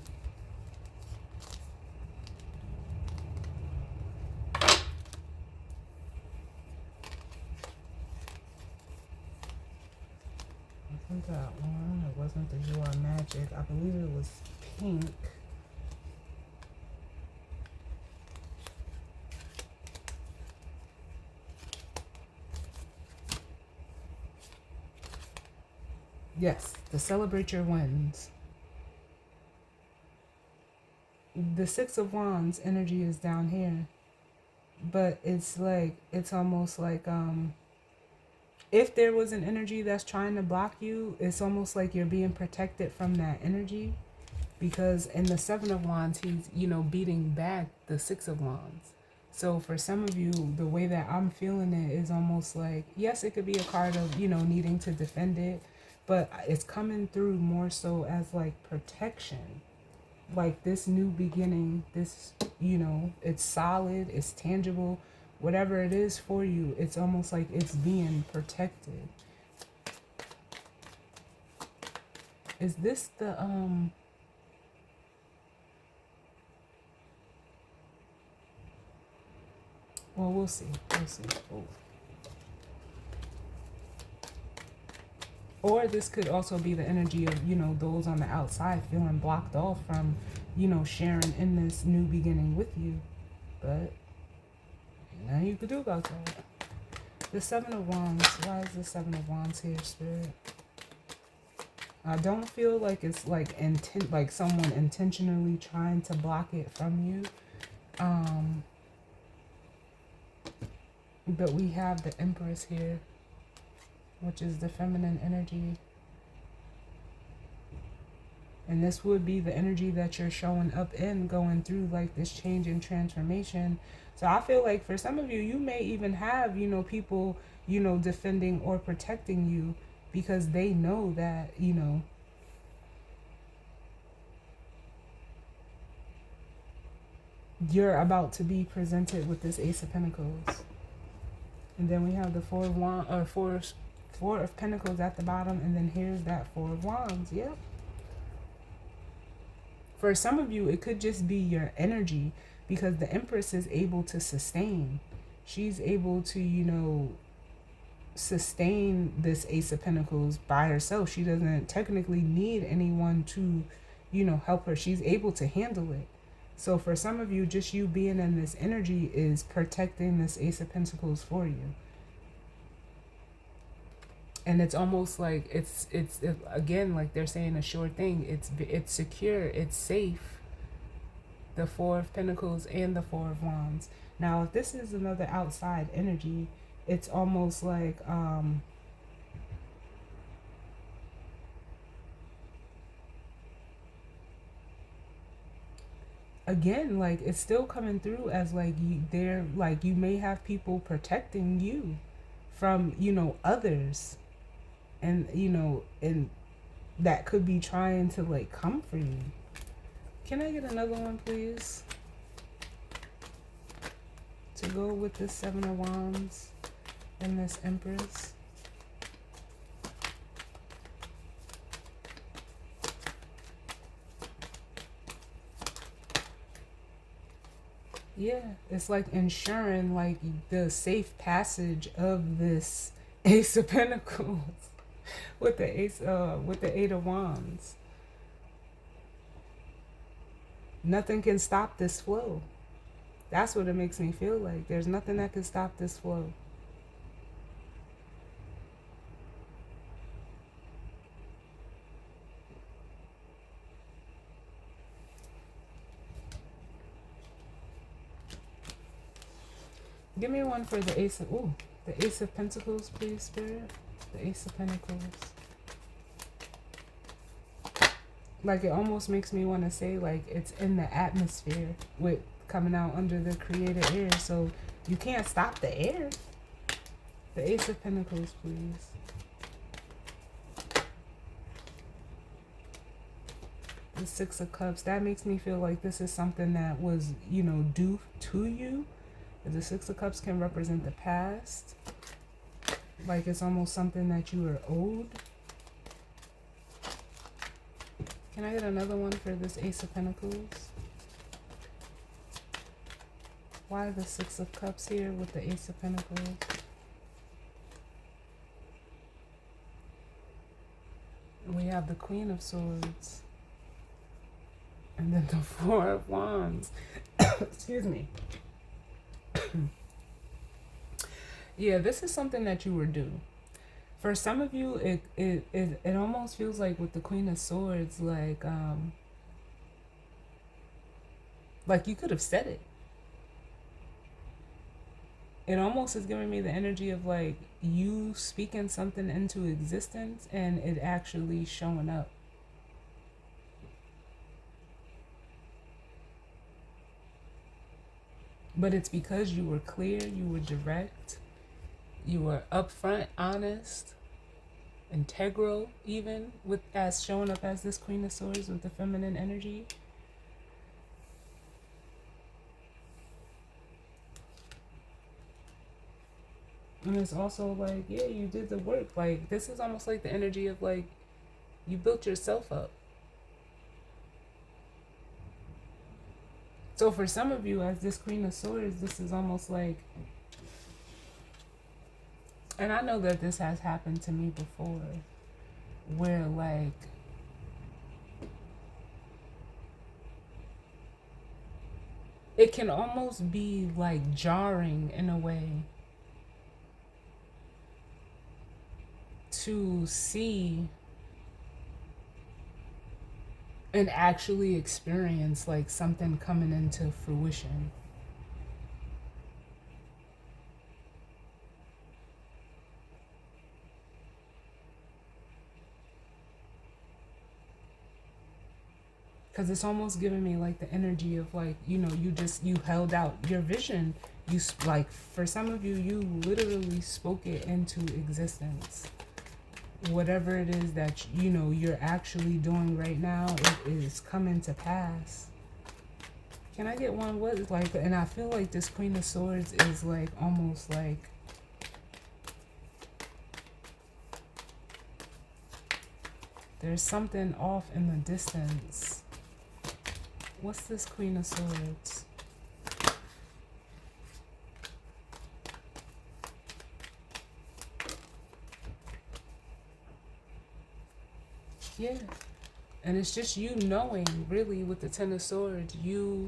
Wasn't that one? It wasn't the You Are Magic. I believe it was pink. Yes, the Celebrate Your Wins. The Six of Wands energy is down here. But it's like, it's almost like, if there was an energy that's trying to block you, it's almost like you're being protected from that energy. Because in the Seven of Wands, he's, beating back the Six of Wands. So for some of you, the way that I'm feeling it is almost like, yes, it could be a card of, needing to defend it, but it's coming through more so as like protection. Like this new beginning, this, it's solid, it's tangible. Whatever it is for you, it's almost like it's being protected. Is this the, well, we'll see. We'll see. Oh. Or this could also be the energy of, those on the outside feeling blocked off from, sharing in this new beginning with you. But nothing you could do about that. The Seven of Wands. Why is the Seven of Wands here, Spirit? I don't feel like it's like like someone intentionally trying to block it from you. But we have the Empress here, which is the feminine energy. And this would be the energy that you're showing up in, going through like this change and transformation. So I feel like for some of you, you may even have, people, defending or protecting you because they know that, you're about to be presented with this Ace of Pentacles. And then we have the Four of Pentacles at the bottom, and then here's that Four of Wands. Yep. For some of you, it could just be your energy because the Empress is able to sustain. She's able to, sustain this Ace of Pentacles by herself. She doesn't technically need anyone to, help her. She's able to handle it. So for some of you, just you being in this energy is protecting this Ace of Pentacles for you. And it's almost like it's again, like they're saying a sure thing. It's secure, it's safe. The Four of Pentacles and the Four of Wands. Now, if this is another outside energy, it's almost like again, like it's still coming through as like you may have people protecting you from, others, and and that could be trying to like come for you. Can I get another one, please, to go with this Seven of Wands and this Empress? Yeah, it's like ensuring like the safe passage of this Ace of Pentacles with the Eight of Wands. Nothing can stop this flow. That's what it makes me feel like. There's nothing that can stop this flow. Give me one for the Ace of the Ace of Pentacles, please, Spirit. The Ace of Pentacles. Like it almost makes me want to say like it's in the atmosphere with coming out under the creator air, so you can't stop the air. The Ace of Pentacles, please. The Six of Cups. That makes me feel like this is something that was, due to you. The Six of Cups can represent the past. Like it's almost something that you were owed. Can I get another one for this Ace of Pentacles? Why the Six of Cups here with the Ace of Pentacles? We have the Queen of Swords. And then the Four of Wands. Excuse me. Yeah, this is something that you were due. For some of you, it almost feels like with the Queen of Swords, like you could have said it. It almost is giving me the energy of like you speaking something into existence and it actually showing up. But it's because you were clear, you were direct, you were upfront, honest, integral, even with as showing up as this Queen of Swords with the feminine energy. And it's also like, yeah, you did the work. Like, this is almost like the energy of like, you built yourself up. So for some of you, as this Queen of Swords, this is almost like, and I know that this has happened to me before, where like, it can almost be like jarring in a way to see and actually experience like something coming into fruition. Because it's almost giving me like the energy of like, you know, you held out your vision. You like, for some of you, you literally spoke it into existence. Whatever it is that, you know, you're actually doing right now, it is coming to pass. Can I get one? What is like, and I feel like this Queen of Swords is like almost like, there's something off in the distance. What's this Queen of Swords? Yeah. And it's just you knowing, really, with the Ten of Swords, you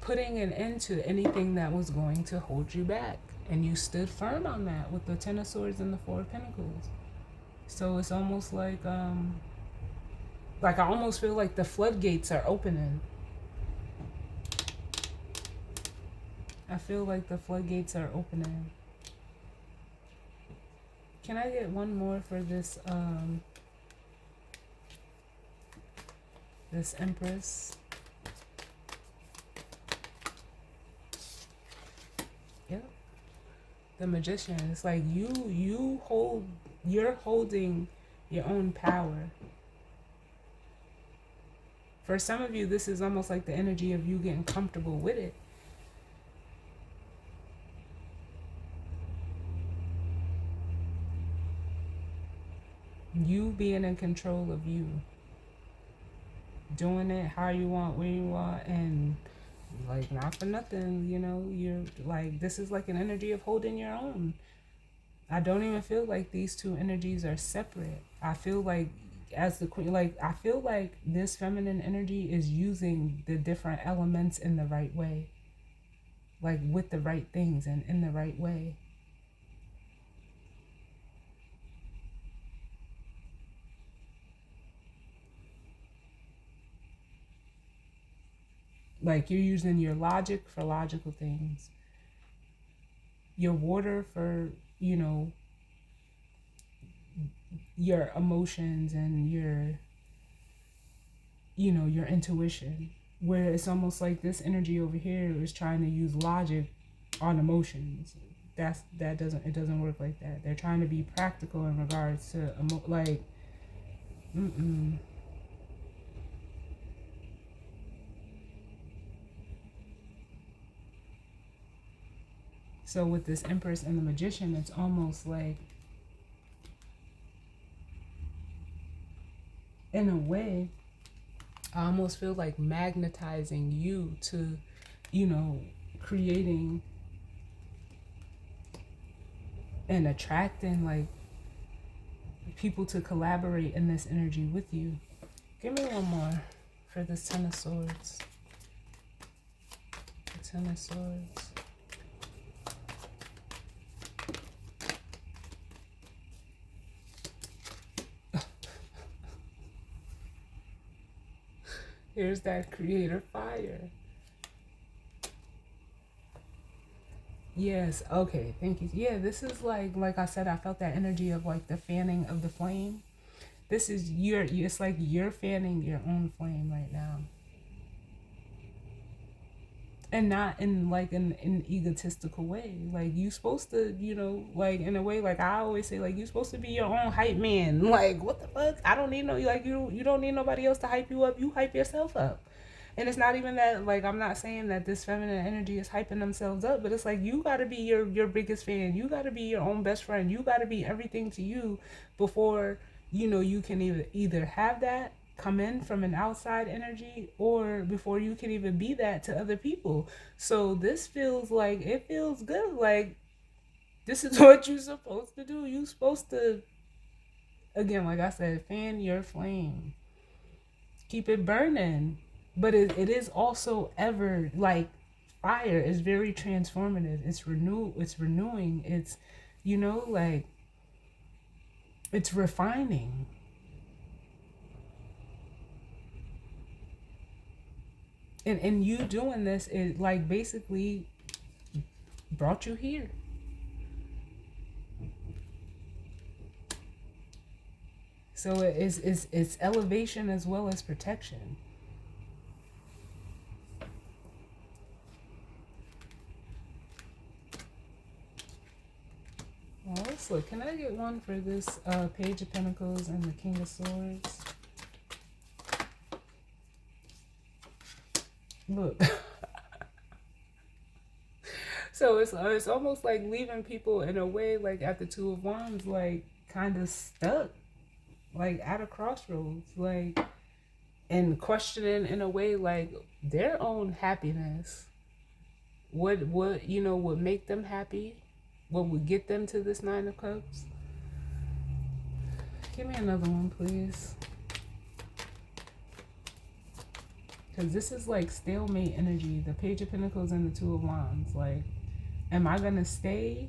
putting an end to anything that was going to hold you back. And you stood firm on that with the Ten of Swords and the Four of Pentacles. So it's almost like I almost feel like the floodgates are opening. I feel like the floodgates are opening. Can I get one more for this this Empress? Yep. The Magician. It's like you're holding your own power. For some of you, this is almost like the energy of you getting comfortable with it. You being in control of you. Doing it how you want, where you want, and like not for nothing, you know, you're like, this is like an energy of holding your own. I don't even feel like these two energies are separate. I feel like as the queen, like I feel like this feminine energy is using the different elements in the right way, like with the right things and in the right way. Like you're using your logic for logical things, your water for, you know, your emotions and your, you know, your intuition, where it's almost like this energy over here is trying to use logic on emotions. That doesn't work like that. They're trying to be practical in regards to like So with this Empress and the Magician, it's almost like in a way, I almost feel like magnetizing you to, you know, creating and attracting like people to collaborate in this energy with you. Give me one more for this Ten of Swords. The Ten of Swords. Here's that creator fire. Yes, okay, thank you. Yeah, this is like I said, I felt that energy of like the fanning of the flame. This is it's like you're fanning your own flame right now. And not in like an egotistical way. Like you supposed to, you know, like in a way, like I always say, like you supposed to be your own hype man. Like what the fuck? I don't need no like you don't need nobody else to hype you up. You hype yourself up. And it's not even that, like, I'm not saying that this feminine energy is hyping themselves up, but it's like you gotta be your biggest fan. You gotta be your own best friend. You gotta be everything to you before, you know, you can either have that come in from an outside energy, or before you can even be that to other people. So this feels like, it feels good. Like, this is what you're supposed to do. You're supposed to, again, like I said, fan your flame. Keep it burning. But it is also ever like fire is very transformative. It's renewing. It's, you know, like it's refining. And you doing this is like basically brought you here. So it's elevation as well as protection. Well, let's look. Can I get one for this Page of Pentacles and the King of Swords? Look. So it's almost like leaving people in a way, like at the Two of Wands, like kind of stuck, like at a crossroads, like, and questioning in a way like their own happiness. What you know would make them happy? What would get them to this Nine of Cups? Give me another one, please. Because this is like stalemate energy. The Page of Pentacles and the Two of Wands. Like, am I going to stay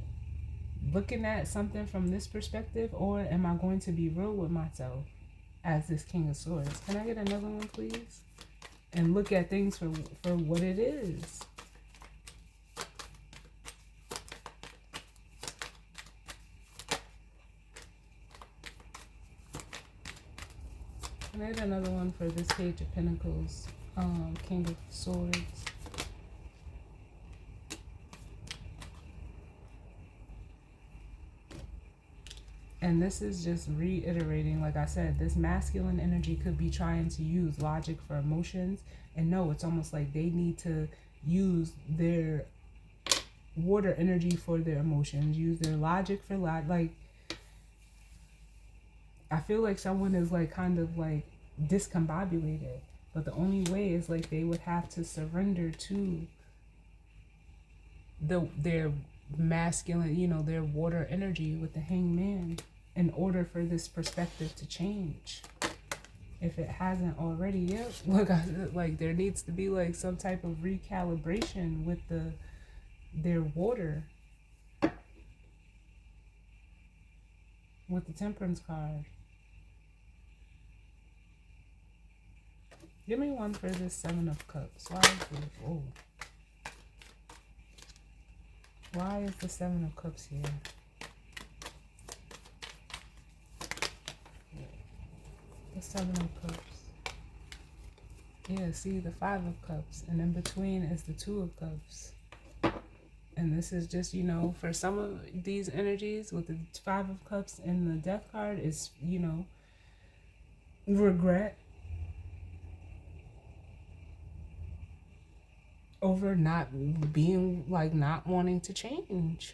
looking at something from this perspective, or am I going to be real with myself as this King of Swords? Can I get another one, please? And look at things for what it is. Can I get another one for this Page of Pentacles, King of Swords? And this is just reiterating, like I said, this masculine energy could be trying to use logic for emotions. And no, it's almost like they need to use their water energy for their emotions, use their logic for like, I feel like someone is like kind of like discombobulated. But the only way is like they would have to surrender to their masculine, you know, their water energy with the Hangman in order for this perspective to change. If it hasn't already yet, look, like there needs to be like some type of recalibration with their water. With the Temperance card. Give me one for this Seven of Cups. Why is this? Oh. Why is the Seven of Cups here? The Seven of Cups. Yeah, see the Five of Cups. And in between is the Two of Cups. And this is just, you know, for some of these energies with the Five of Cups and the Death card is, you know, regret over not being, like, not wanting to change.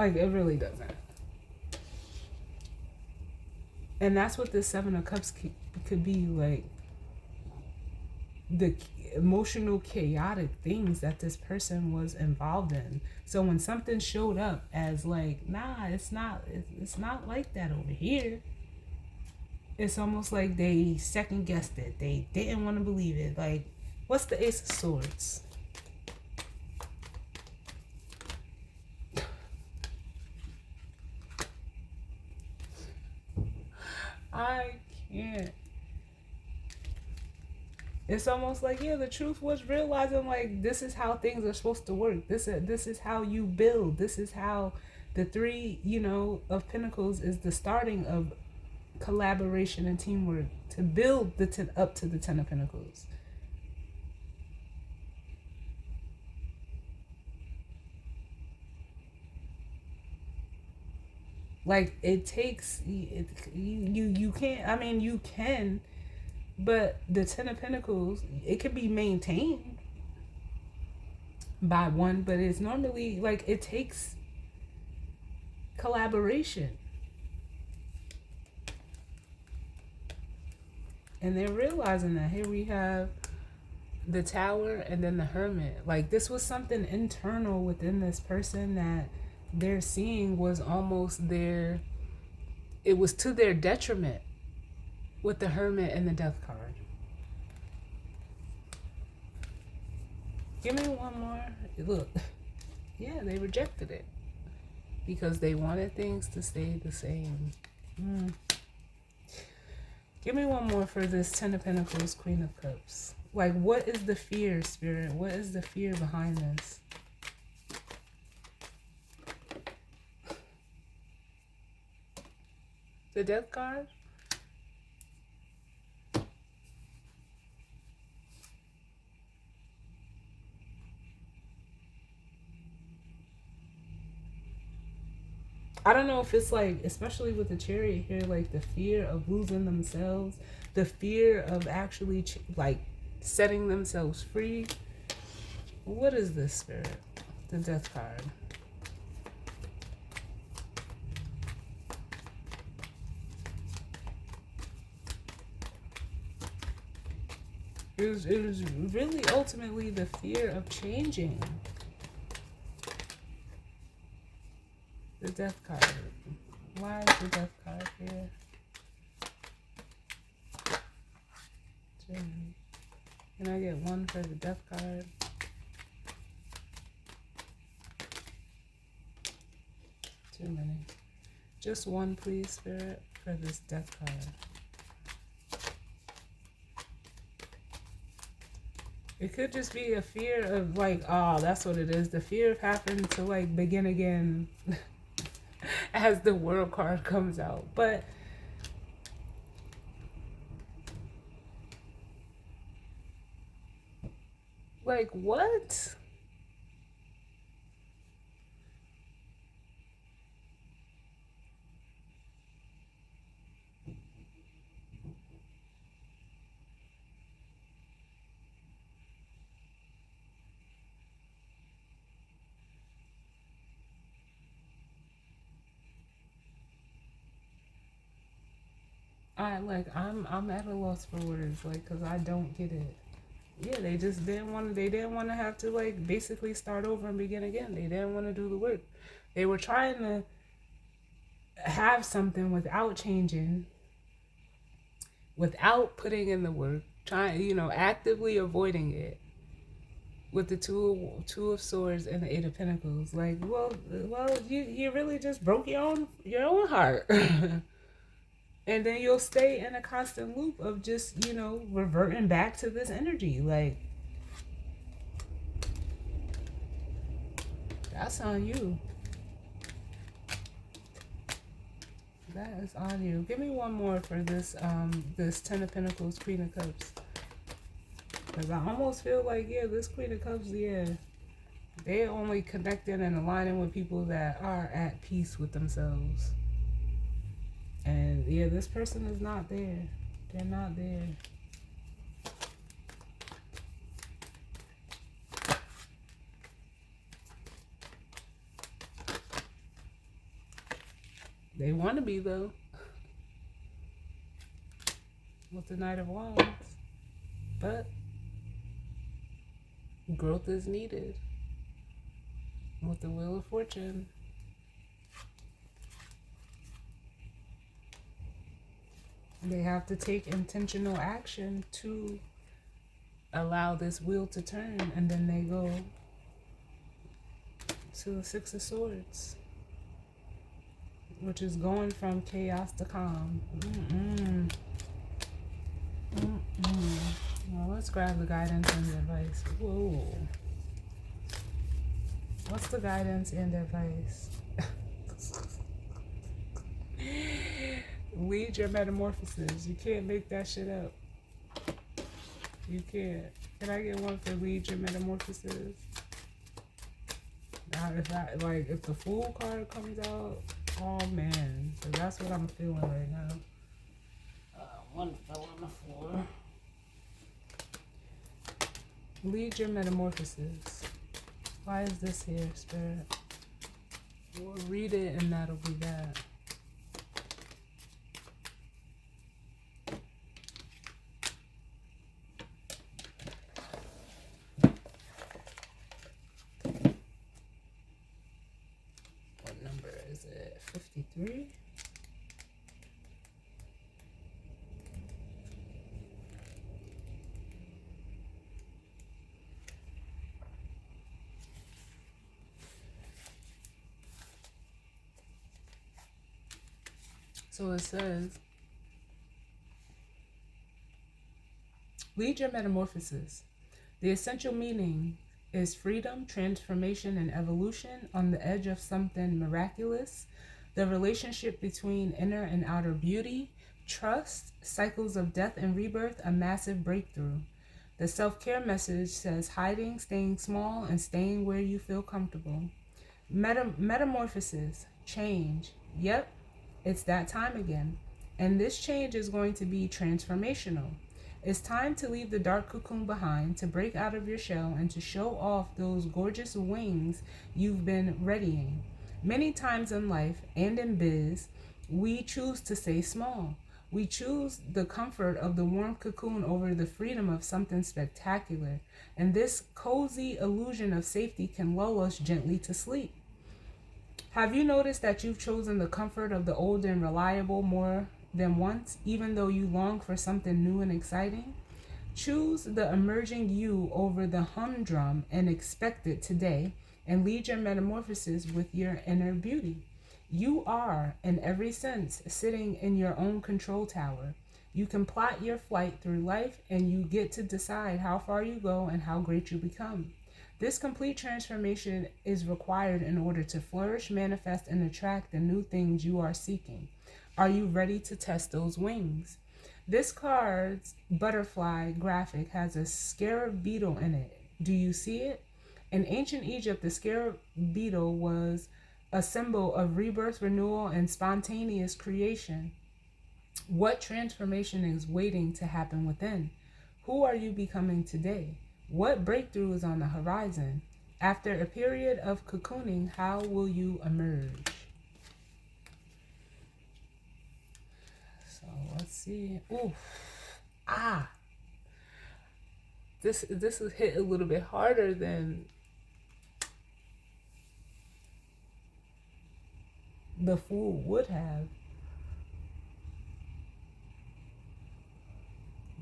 Like, it really doesn't. And that's what the Seven of Cups could be, like, the emotional chaotic things that this person was involved in. So when something showed up as like, nah, it's not like that over here, it's almost like they second guessed it. They didn't want to believe it. Like, what's the Ace of Swords? I can't. It's almost like, yeah, the truth was realizing, like, this is how things are supposed to work. This is how you build. This is how the three, of Pentacles is the starting of collaboration and teamwork to build up to the Ten of Pentacles. Like, it takes you can't. I mean, you can. But the Ten of Pentacles, it can be maintained by one, but it's normally like it takes collaboration. And they're realizing that. Here we have the Tower and then the Hermit. Like, this was something internal within this person that they're seeing was almost it was to their detriment with the Hermit and the Death card. Give me one more. Look, yeah, they rejected it because they wanted things to stay the same. Give me one more for this Ten of Pentacles, Queen of Cups. Like, what is the fear, Spirit? What is the fear behind this? The Death card? I don't know if it's like, especially with the Chariot here, like the fear of losing themselves, the fear of actually like setting themselves free. What is this, Spirit? The Death card. It was really ultimately the fear of changing. The Death card. Why is the Death card here? Can I get one for the Death card? Too many. Just one, please, Spirit, for this Death card. It could just be a fear of like, oh, that's what it is. The fear of having to like begin again as the World card comes out. But like, what? I'm at a loss for words, like, cause I don't get it. Yeah, they just didn't want to. They didn't want to have to like basically start over and begin again. They didn't want to do the work. They were trying to have something without changing, without putting in the work, trying, actively avoiding it. With the two of Swords and the Eight of Pentacles, like, well, you really just broke your own heart. And then you'll stay in a constant loop of just, reverting back to this energy. Like, that's on you. That is on you. Give me one more for this this Ten of Pentacles, Queen of Cups. Because I almost feel like, yeah, this Queen of Cups, yeah, they're only connecting and aligning with people that are at peace with themselves. And yeah, this person is not there. They're not there. They want to be, though, with the Knight of Wands. But growth is needed with the Wheel of Fortune. They have to take intentional action to allow this wheel to turn, and then they go to the Six of Swords, which is going from chaos to calm. Well, let's grab the guidance and the advice. Whoa. What's the guidance and advice? Lead your metamorphosis. You can't make that shit up. You can't. Can I get one for lead your metamorphosis? If the Fool card comes out, oh man, so that's what I'm feeling right now. One fell on the floor. Lead your metamorphosis. Why is this here, Spirit? We'll read it and that'll be that. What number is it? 53? So it says, lead your metamorphosis. The essential meaning is freedom, transformation, and evolution on the edge of something miraculous. The relationship between inner and outer beauty, trust, cycles of death and rebirth, a massive breakthrough. The self-care message says hiding, staying small, and staying where you feel comfortable. Metamorphosis, change. Yep. It's that time again. And this change is going to be transformational. It's time to leave the dark cocoon behind, to break out of your shell, and to show off those gorgeous wings you've been readying. Many times in life and in biz, we choose to stay small. We choose the comfort of the warm cocoon over the freedom of something spectacular. And this cozy illusion of safety can lull us gently to sleep. Have you noticed that you've chosen the comfort of the old and reliable more than once, even though you long for something new and exciting? Choose the emerging you over the humdrum and expected today, and lead your metamorphosis with your inner beauty. You are, in every sense, sitting in your own control tower. You can plot your flight through life, and you get to decide how far you go and how great you become. This complete transformation is required in order to flourish, manifest, and attract the new things you are seeking. Are you ready to test those wings? This card's butterfly graphic has a scarab beetle in it. Do you see it? In ancient Egypt, the scarab beetle was a symbol of rebirth, renewal, and spontaneous creation. What transformation is waiting to happen within? Who are you becoming today? What breakthrough is on the horizon? After a period of cocooning, how will you emerge? So let's see. Ooh. This is hit a little bit harder than the Fool would have.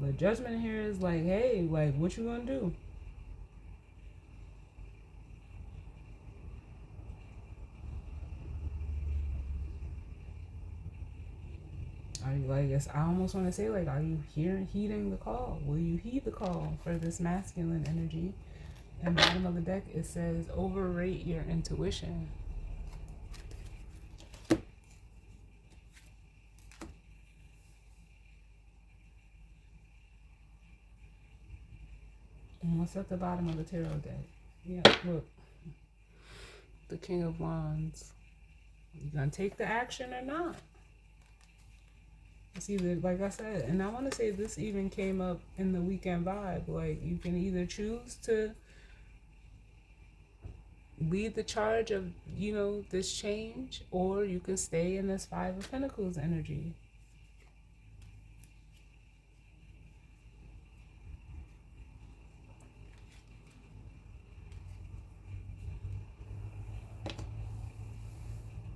The judgment here is like, hey, like, what you gonna do? Are you, like, I almost want to say, like, are you heeding the call? Will you heed the call for this masculine energy? And bottom of the deck, it says, overrate your intuition. And what's at the bottom of the tarot deck? Yeah, look. The King of Wands. You gonna take the action or not? It's either, like I said, and I want to say this even came up in the weekend vibe. Like, you can either choose to lead the charge of, this change, or you can stay in this Five of Pentacles energy.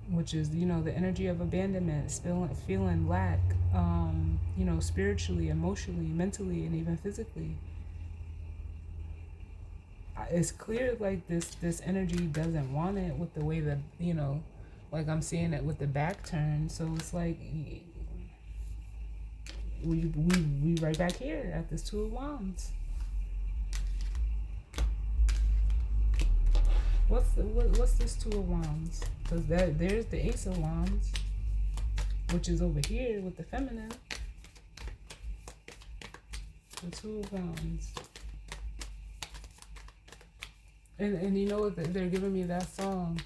Which is, the energy of abandonment, feeling lack, spiritually, emotionally, mentally, and even physically. It's clear like this energy doesn't want it with the way that, like I'm seeing it with the back turn. So it's like we right back here at this Two of Wands. What's this Two of Wands? Because there's the Ace of Wands, which is over here with the feminine. The Two of Wands. And you know what? They're giving me that song.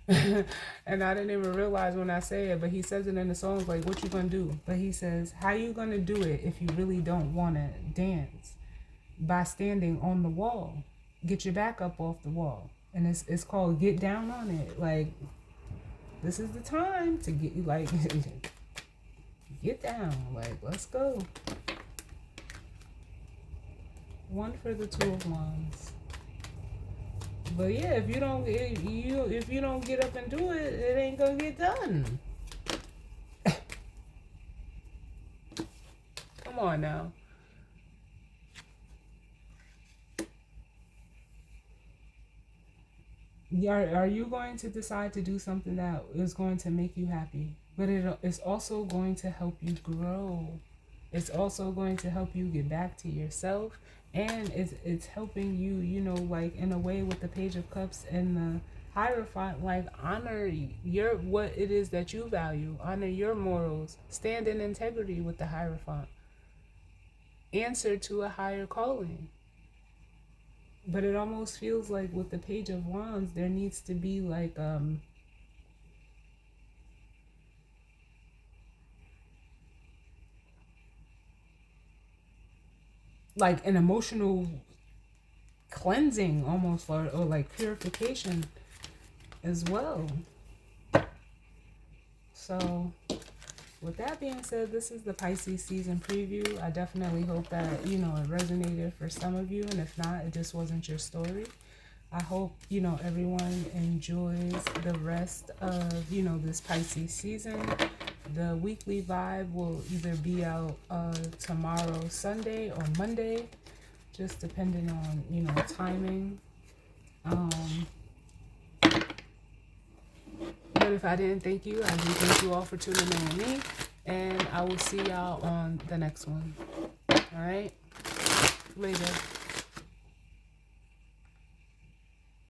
And I didn't even realize when I say it, but he says it in the song, like, what you gonna do? But he says, how you gonna do it if you really don't want to dance? By standing on the wall. Get your back up off the wall. And it's called Get Down on It. Like, this is the time to get, like, get down. Like, let's go. One for the Two of Wands. But yeah, if you don't get up and do it, it ain't gonna get done. Come on now. Are you going to decide to do something that is going to make you happy? But it's also going to help you grow. It's also going to help you get back to yourself. And it's helping you, like in a way with the Page of Cups and the Hierophant, like honor what it is that you value. Honor your morals. Stand in integrity with the Hierophant. Answer to a higher calling. But it almost feels like with the Page of Wands, there needs to be like an emotional cleansing almost, or like purification as well. So with that being said, this is the Pisces season preview. I definitely hope that, it resonated for some of you. And if not, it just wasn't your story. I hope, everyone enjoys the rest of, this Pisces season. The weekly vibe will either be out tomorrow, Sunday, or Monday, just depending on, timing. But if I didn't thank you, I do thank you all for tuning in with me. And I will see y'all on the next one. All right? Later.